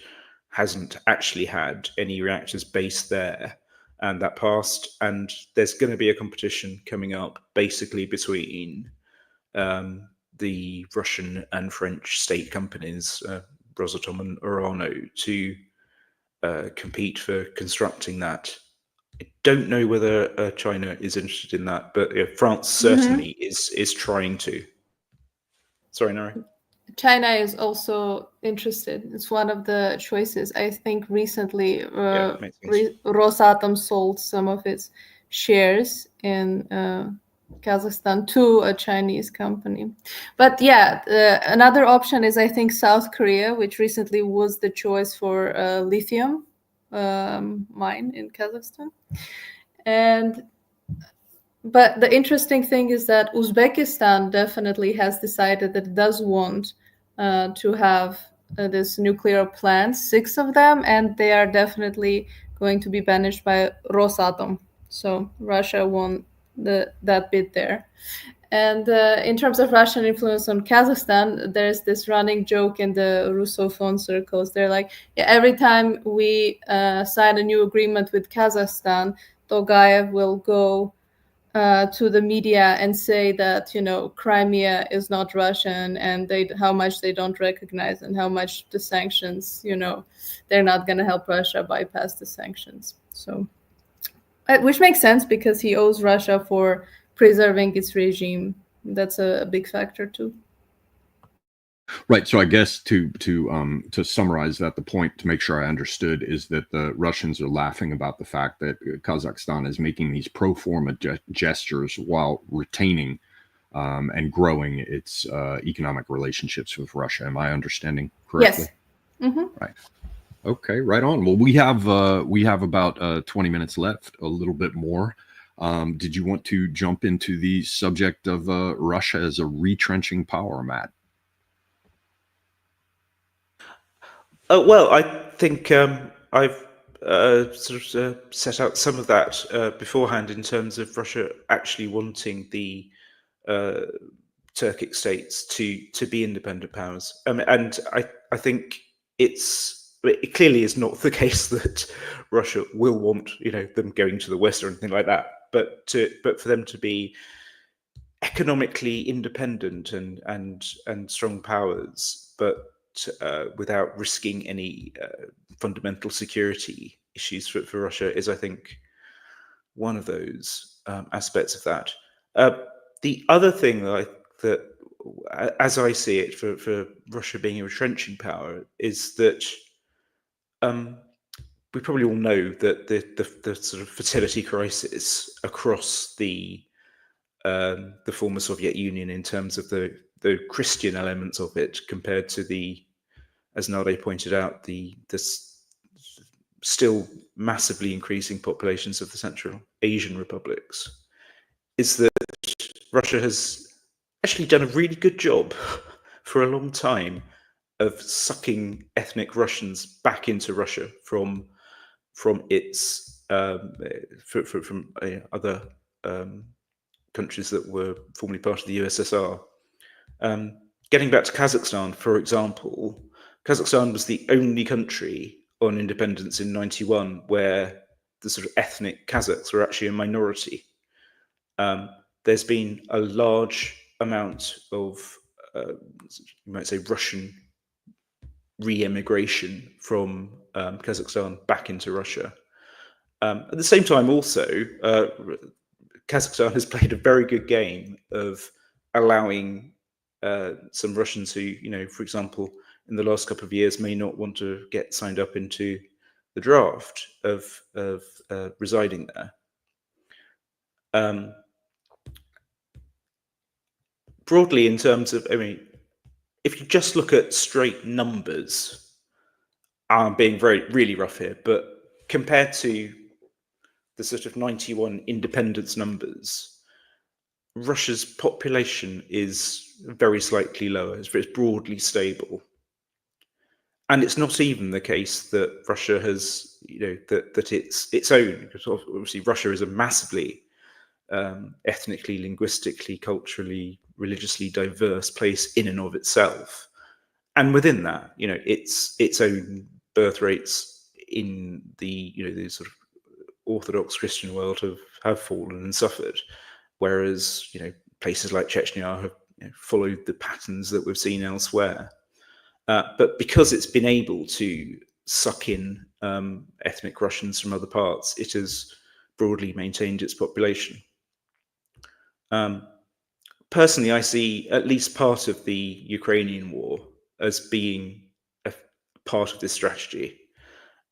hasn't actually had any reactors based there, and that passed. And there's going to be a competition coming up basically between the Russian and French state companies, Rosatom and Orano, to compete for constructing that. I don't know whether China is interested in that, but France certainly is trying to. Sorry, Naré. China is also interested. It's one of the choices. I think recently Rosatom sold some of its shares in Kazakhstan to a Chinese company. But yeah, another option is, I think, South Korea, which recently was the choice for lithium mine in Kazakhstan. But the interesting thing is that Uzbekistan definitely has decided that it does want to have this nuclear plants, 6 of them, and they are definitely going to be managed by Rosatom. So Russia won that bid there. And in terms of Russian influence on Kazakhstan, there's this running joke in the Russophone circles. They're like, yeah, every time we sign a new agreement with Kazakhstan, Togayev will go to the media and say that, Crimea is not Russian, and how much they don't recognize, and how much the sanctions, they're not going to help Russia bypass the sanctions. So, which makes sense, because he owes Russia for preserving its regime. That's a big factor too. Right. So I guess to summarize that, the point, to make sure I understood, is that the Russians are laughing about the fact that Kazakhstan is making these pro forma gestures while retaining and growing its economic relationships with Russia. Am I understanding correctly? Yes. Mm-hmm. Right. Okay. Right on. Well, we have about 20 minutes left, a little bit more. Did you want to jump into the subject of Russia as a retrenching power, Matt? Well, I think I've sort of set out some of that beforehand, in terms of Russia actually wanting the Turkic states to be independent powers, and I think it clearly is not the case that Russia will want them going to the West or anything like that, but for them to be economically independent and strong powers, but without risking any fundamental security issues for Russia, is, I think, one of those aspects of that. The other thing that as I see it, for Russia being a retrenching power, is that we probably all know that the sort of fertility crisis across the former Soviet Union, in terms of the Christian elements of it, compared to the, as Naré pointed out, the still massively increasing populations of the Central Asian republics, is that Russia has actually done a really good job for a long time of sucking ethnic Russians back into Russia from its from other countries that were formerly part of the USSR. Getting back to Kazakhstan, for example, Kazakhstan was the only country on independence in '91 where the sort of ethnic Kazakhs were actually a minority. There's been a large amount of, you might say, Russian re-emigration from Kazakhstan back into Russia. At the same time, also, Kazakhstan has played a very good game of allowing some Russians who, for example, in the last couple of years may not want to get signed up into the draft of residing there. Broadly, in terms of, if you just look at straight numbers, I'm being really rough here, but compared to the sort of '91 independence numbers, Russia's population is very slightly lower. It's broadly stable. And it's not even the case that Russia has, that it's its own, because obviously Russia is a massively ethnically, linguistically, culturally, religiously diverse place in and of itself. And within that, its own birth rates in the sort of Orthodox Christian world have fallen and suffered, whereas places like Chechnya have followed the patterns that we've seen elsewhere. But because it's been able to suck in ethnic Russians from other parts, it has broadly maintained its population. Personally, I see at least part of the Ukrainian war as being a part of this strategy,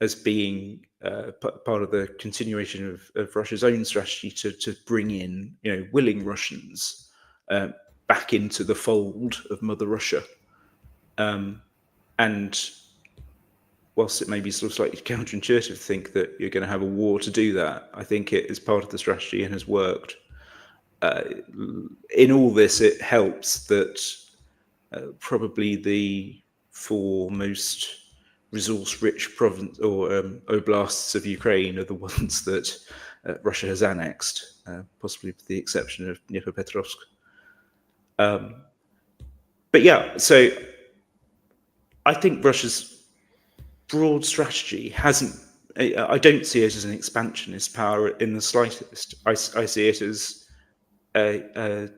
as being part of the continuation of Russia's own strategy to bring in willing Russians back into the fold of Mother Russia. And whilst it may be sort of slightly counterintuitive to think that you're going to have a war to do that, I think it is part of the strategy and has worked. In all this, it helps that probably the four most resource-rich province or oblasts of Ukraine are the ones that Russia has annexed, possibly with the exception of Dnipropetrovsk. But yeah, so I think Russia's broad strategy hasn't. I don't see it as an expansionist power in the slightest. I see it as a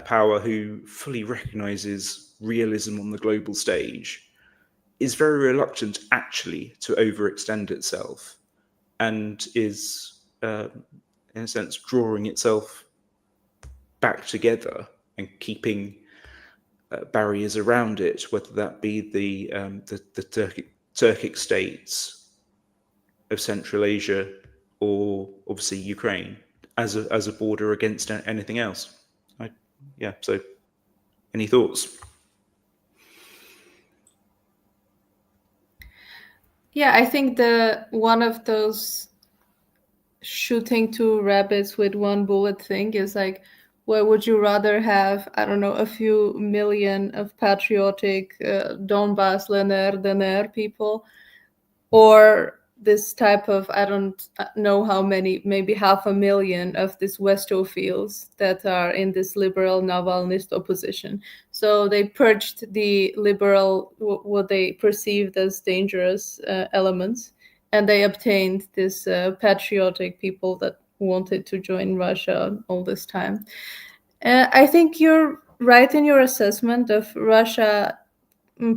power who fully recognizes realism on the global stage, is very reluctant actually to overextend itself, and is, in a sense, drawing itself back together and keeping barriers around it, whether that be the Turkic states of Central Asia or obviously Ukraine as a border against anything else. So any thoughts? Yeah, I think one of those shooting two rabbits with one bullet thing is like, where would you rather have, I don't know, a few million of patriotic Donbass, LNR, DNR people, or this type of, I don't know how many, maybe 500,000 of these Westophiles that are in this liberal Navalnyist opposition. So they purged the liberal, what they perceived as dangerous elements, and they obtained this patriotic people that wanted to join Russia all this time. I think you're right in your assessment of Russia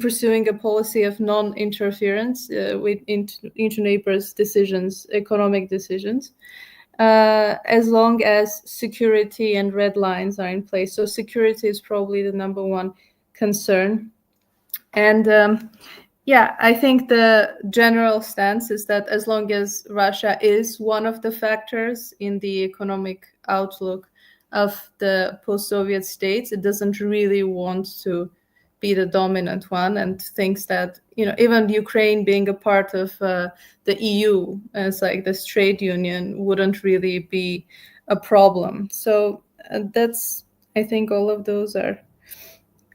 pursuing a policy of non-interference with into neighbors' decisions, economic decisions, as long as security and red lines are in place. So security is probably the number one concern. And I think the general stance is that as long as Russia is one of the factors in the economic outlook of the post-Soviet states, it doesn't really want to be the dominant one, and thinks that even Ukraine being a part of the EU as like this trade union wouldn't really be a problem. So that's, I think all of those are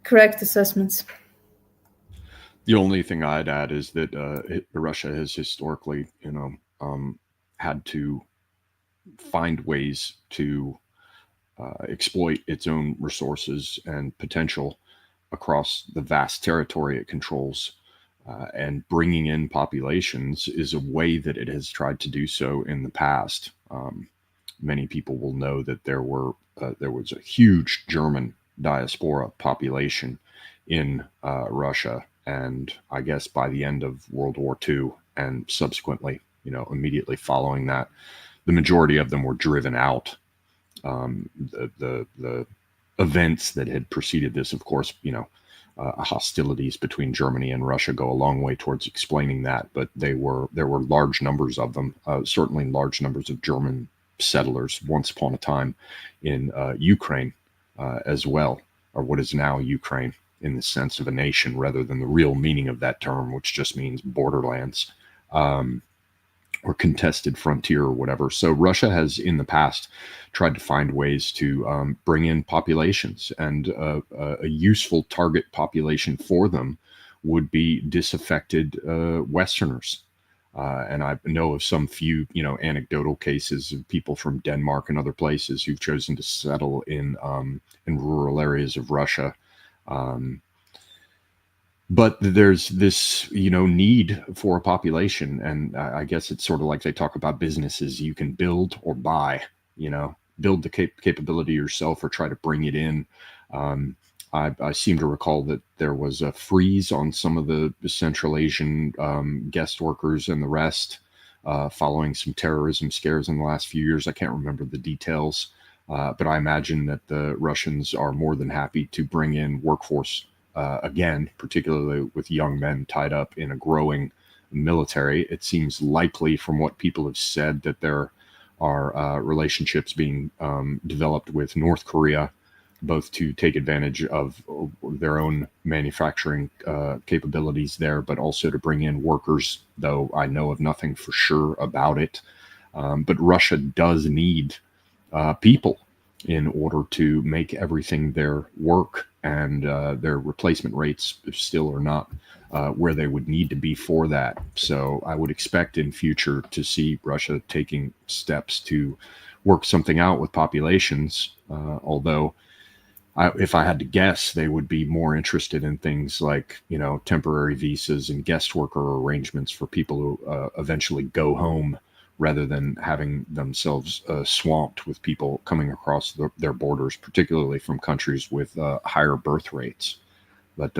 correct assessments. The only thing I'd add is that Russia has historically, had to find ways to exploit its own resources and potential across the vast territory it controls, and bringing in populations is a way that it has tried to do so in the past. Many people will know that there was a huge German diaspora population in Russia, and I guess by the end of World War II and subsequently, immediately following that, the majority of them were driven out. The events that had preceded this, of course, hostilities between Germany and Russia go a long way towards explaining that, but there were large numbers of them, certainly large numbers of German settlers once upon a time in Ukraine as well, or what is now Ukraine in the sense of a nation rather than the real meaning of that term, which just means borderlands. or contested frontier or whatever. So Russia has in the past tried to find ways to bring in populations, and a useful target population for them would be disaffected Westerners. And I know of some few, anecdotal cases of people from Denmark and other places who've chosen to settle in rural areas of Russia. But there's this, need for a population. And I guess it's sort of like they talk about businesses. You can build or buy, build the capability yourself or try to bring it in. I seem to recall that there was a freeze on some of the Central Asian guest workers and the rest following some terrorism scares in the last few years. I can't remember the details, but I imagine that the Russians are more than happy to bring in workforce again, particularly with young men tied up in a growing military. It seems likely from what people have said that there are relationships being developed with North Korea, both to take advantage of their own manufacturing capabilities there, but also to bring in workers, though I know of nothing for sure about it. But Russia does need people in order to make everything there work, and their replacement rates still are not where they would need to be for that. So I would expect in future to see Russia taking steps to work something out with populations, although if I had to guess, they would be more interested in things like, temporary visas and guest worker arrangements for people who eventually go home, rather than having themselves swamped with people coming across their borders, particularly from countries with higher birth rates. But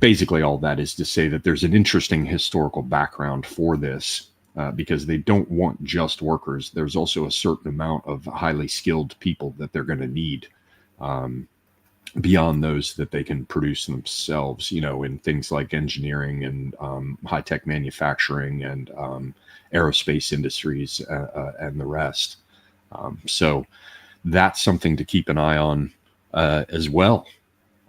basically all that is to say that there's an interesting historical background for this, because they don't want just workers. There's also a certain amount of highly skilled people that they're going to need, beyond those that they can produce themselves, in things like engineering and high-tech manufacturing and aerospace industries and the rest. So that's something to keep an eye on as well.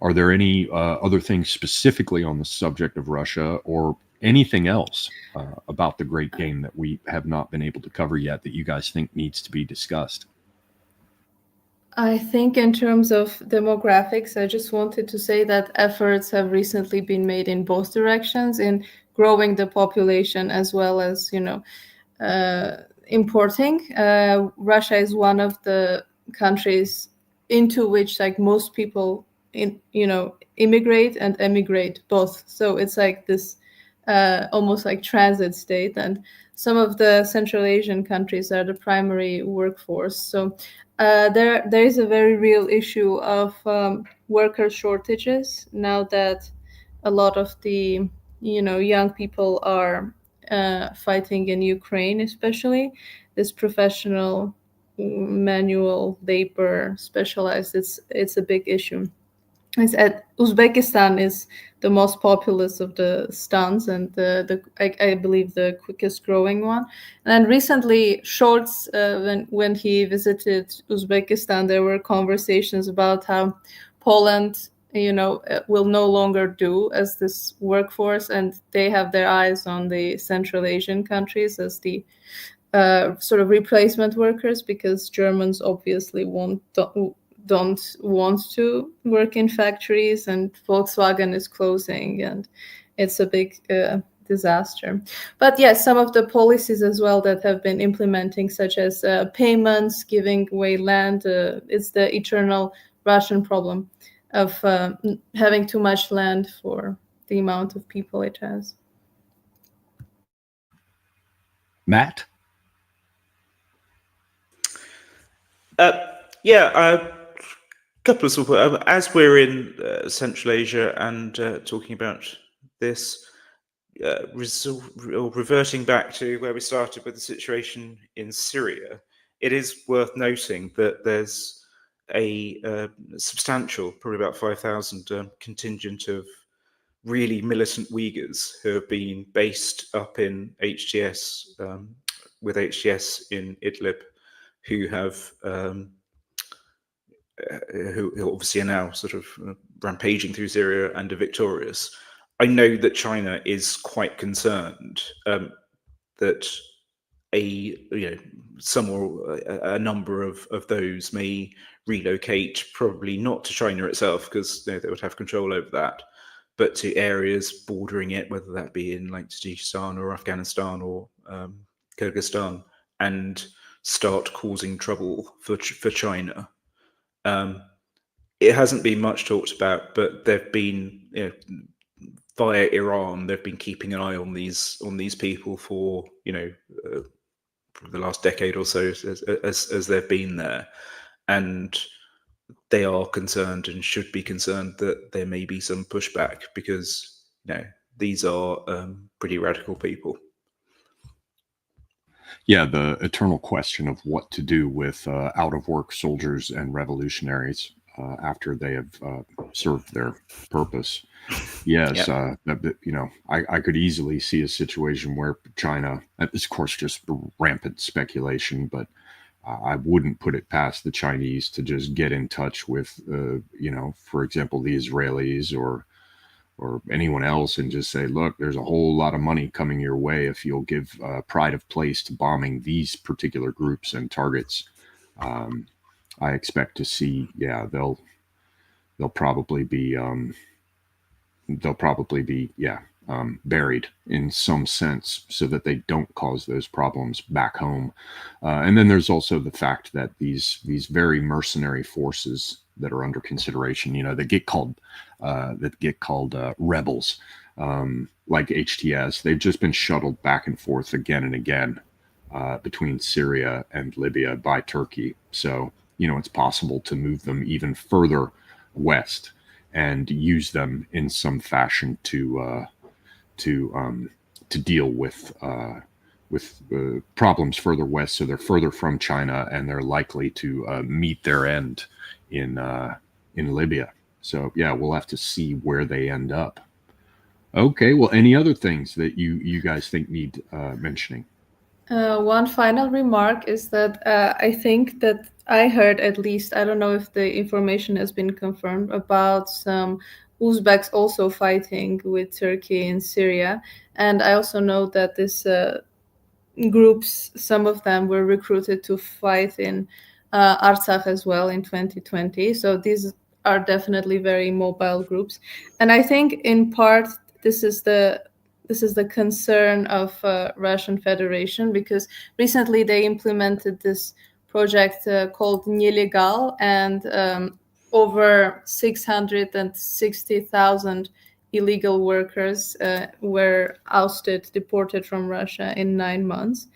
Are there any other things specifically on the subject of Russia, or anything else about the Great Game that we have not been able to cover yet that you guys think needs to be discussed? I think in terms of demographics, I just wanted to say that efforts have recently been made in both directions, in growing the population as well as, importing. Russia is one of the countries into which most people immigrate and emigrate both. So it's like this almost like transit state, and some of the Central Asian countries are the primary workforce. So there is a very real issue of worker shortages now that a lot of the young people are fighting in Ukraine, especially this professional manual labor specialized. It's a big issue. Uzbekistan is the most populous of the stans, and I believe the quickest growing one. And then recently, Scholz, when he visited Uzbekistan, there were conversations about how Poland, will no longer do as this workforce, and they have their eyes on the Central Asian countries as the sort of replacement workers, because Germans obviously don't want to work in factories, and Volkswagen is closing, and it's a big disaster. But yes, some of the policies as well that have been implementing, such as payments, giving away land, it's the eternal Russian problem of having too much land for the amount of people it has. Matt? A couple of sort of, as we're in Central Asia and talking about this, reverting back to where we started with the situation in Syria, it is worth noting that there's a substantial, probably about 5,000 contingent of really militant Uyghurs who have been based up in HTS, with HTS in Idlib, who have who obviously are now sort of rampaging through Syria and are victorious. I know that China is quite concerned that some or a number of those may relocate, probably not to China itself, because they would have control over that, but to areas bordering it, whether that be in like Tajikistan or Afghanistan or Kyrgyzstan, and start causing trouble for China. It hasn't been much talked about, but they've been, via Iran, they've been keeping an eye on these people for the last decade or so as they've been there, and they are concerned and should be concerned that there may be some pushback, because these are pretty radical people. Yeah, the eternal question of what to do with out-of-work soldiers and revolutionaries after they have served their purpose. Yes, I could easily see a situation where China, it's of course just rampant speculation, but I wouldn't put it past the Chinese to just get in touch with, for example, the Israelis or anyone else and just say, look, there's a whole lot of money coming your way if you'll give pride of place to bombing these particular groups and targets. I expect to see, they'll probably be buried in some sense so that they don't cause those problems back home. And then there's also the fact that these very mercenary forces that are under consideration, that get called rebels, like HTS, they've just been shuttled back and forth again and again between Syria and Libya by Turkey. So, it's possible to move them even further west and use them in some fashion to deal with problems further west, so they're further from China and they're likely to meet their end in Libya. So we'll have to see where they end up. Okay, well, any other things that you guys think need mentioning? One final remark is that I think that I heard, at least, I don't know if the information has been confirmed, about some Uzbeks also fighting with Turkey in Syria. And I also know that this groups, some of them were recruited to fight in Artsakh as well in 2020. So these are definitely very mobile groups. And I think in part, this is the concern of Russian Federation, because recently they implemented this project called Nelegal, and over 660,000 illegal workers were ousted, deported from Russia in 9 months.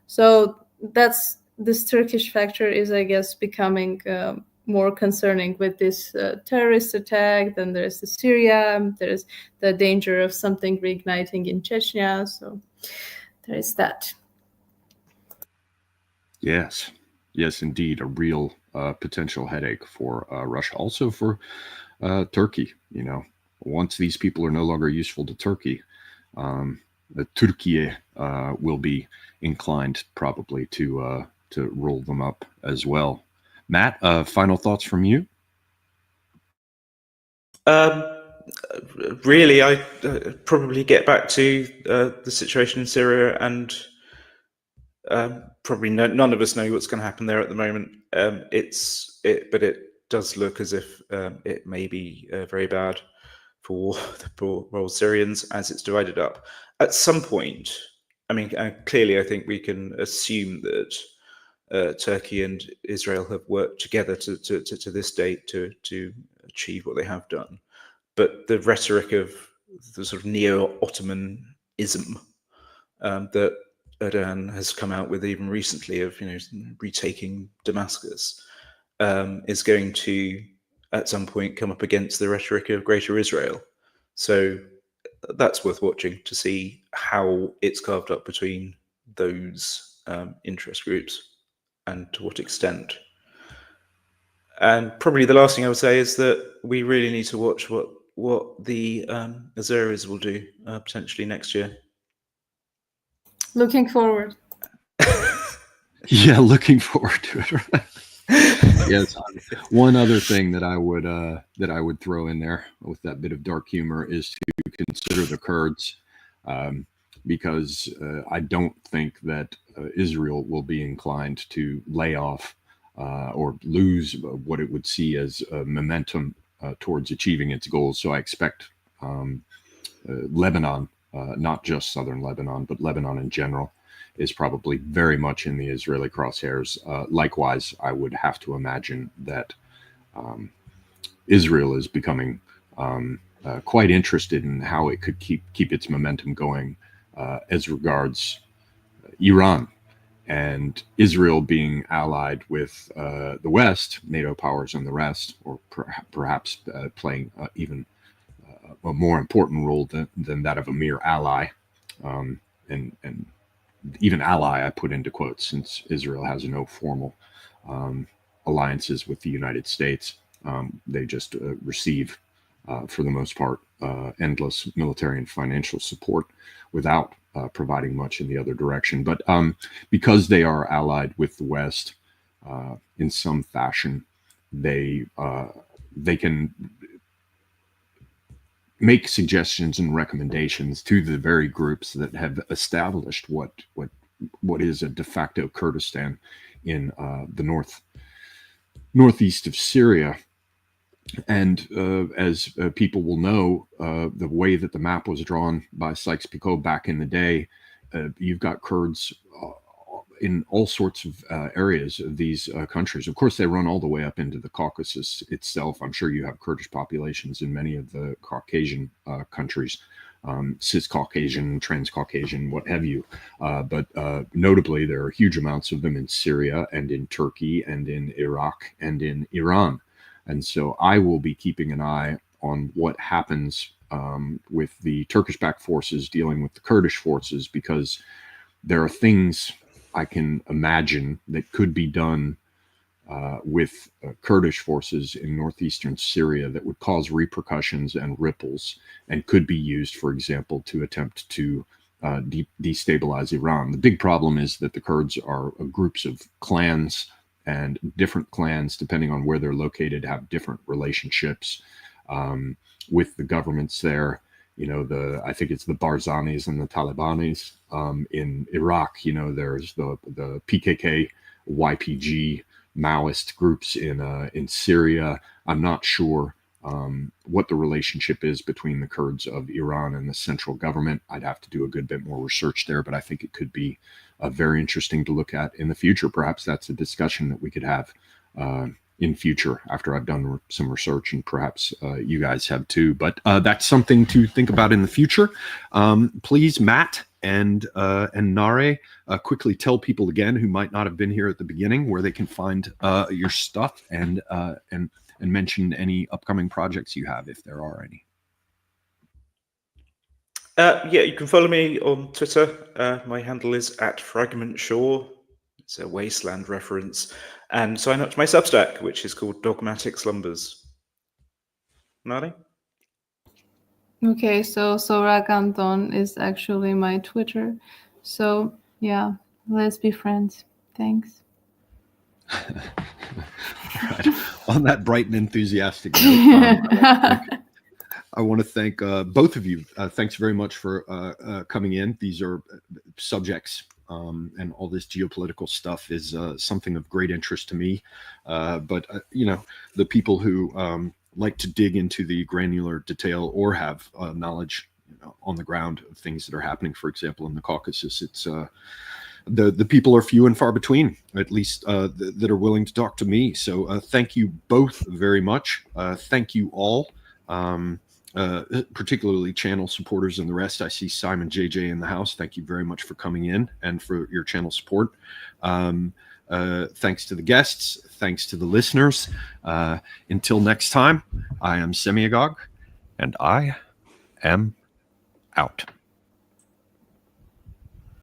So this Turkish factor is, I guess, becoming more concerning with this terrorist attack. Then there's the Syria, there's the danger of something reigniting in Chechnya. So there is that. Yes, indeed, a real potential headache for Russia, also for Turkey. Once these people are no longer useful to Turkey, Turkey will be inclined probably to roll them up as well. Matt, final thoughts from you? Really, I probably get back to the situation in Syria, and probably none of us know what's going to happen there at the moment. But it does look as if it may be very bad for the poor Syrians as it's divided up. At some point, clearly, I think we can assume that Turkey and Israel have worked together to this date to achieve what they have done. But the rhetoric of the sort of neo-Ottomanism that Erdogan has come out with even recently, of retaking Damascus, is going to at some point come up against the rhetoric of Greater Israel. So that's worth watching to see how it's carved up between those interest groups and to what extent. And probably the last thing I would say is that we really need to watch what the Azeris will do potentially next year. Looking forward. Yeah, looking forward to it. Yes. One other thing that I would throw in there with that bit of dark humor is to consider the Kurds. because I don't think that Israel will be inclined to lay off or lose what it would see as momentum towards achieving its goals. So I expect Lebanon, not just southern Lebanon, but Lebanon in general, is probably very much in the Israeli crosshairs. Likewise, I would have to imagine that Israel is becoming quite interested in how it could keep its momentum going as regards Iran. And Israel being allied with the West, NATO powers and the rest, or perhaps playing even a more important role than that of a mere ally. And even ally I put into quotes, since Israel has no formal alliances with the United States. They just receive, for the most part, endless military and financial support without providing much in the other direction. But because they are allied with the West in some fashion, they can make suggestions and recommendations to the very groups that have established what is a de facto Kurdistan in the northeast of Syria. And as people will know, the way that the map was drawn by Sykes-Picot back in the day, you've got Kurds in all sorts of areas of these countries. Of course, they run all the way up into the Caucasus itself. I'm sure you have Kurdish populations in many of the Caucasian countries, Cis-Caucasian, Trans-Caucasian, what have you. But notably, there are huge amounts of them in Syria and in Turkey and in Iraq and in Iran. And so I will be keeping an eye on what happens with the Turkish-backed forces dealing with the Kurdish forces, because there are things I can imagine that could be done with Kurdish forces in northeastern Syria that would cause repercussions and ripples, and could be used, for example, to attempt to destabilize Iran. The big problem is that the Kurds are groups of clans, and different clans, depending on where they're located, have different relationships with the governments there. You know, I think it's the Barzanis and the Talibanis. In Iraq, you know, there's the PKK, YPG, Maoist groups in Syria. I'm not sure what the relationship is between the Kurds of Iran and the central government. I'd have to do a good bit more research there, but I think it could be very interesting to look at in the future. Perhaps that's a discussion that we could have in future after I've done some research, and perhaps you guys have too. But that's something to think about in the future. Please, Matt and Naré, quickly tell people again who might not have been here at the beginning where they can find your stuff, and mention any upcoming projects you have, if there are any. Yeah, you can follow me on Twitter. My handle is @FragmentShore. It's a Wasteland reference. And sign up to my Substack, which is called Dogmatic Slumbers. Naré? Okay, so Sorakanton is actually my Twitter. So yeah, let's be friends. Thanks. Right. On that bright and enthusiastic note, I want to thank both of you. Thanks very much for coming in. These are subjects, and all this geopolitical stuff is something of great interest to me. But you know, the people who like to dig into the granular detail or have knowledge, you know, on the ground of things that are happening, for example, in the Caucasus, it's the people are few and far between, at least that are willing to talk to me. So thank you both very much. Thank you all. Particularly channel supporters and the rest. I see Simon JJ in the house. Thank you very much for coming in and for your channel support. Thanks to the guests. Thanks to the listeners. Until next time, I am Semiagog, and I am out.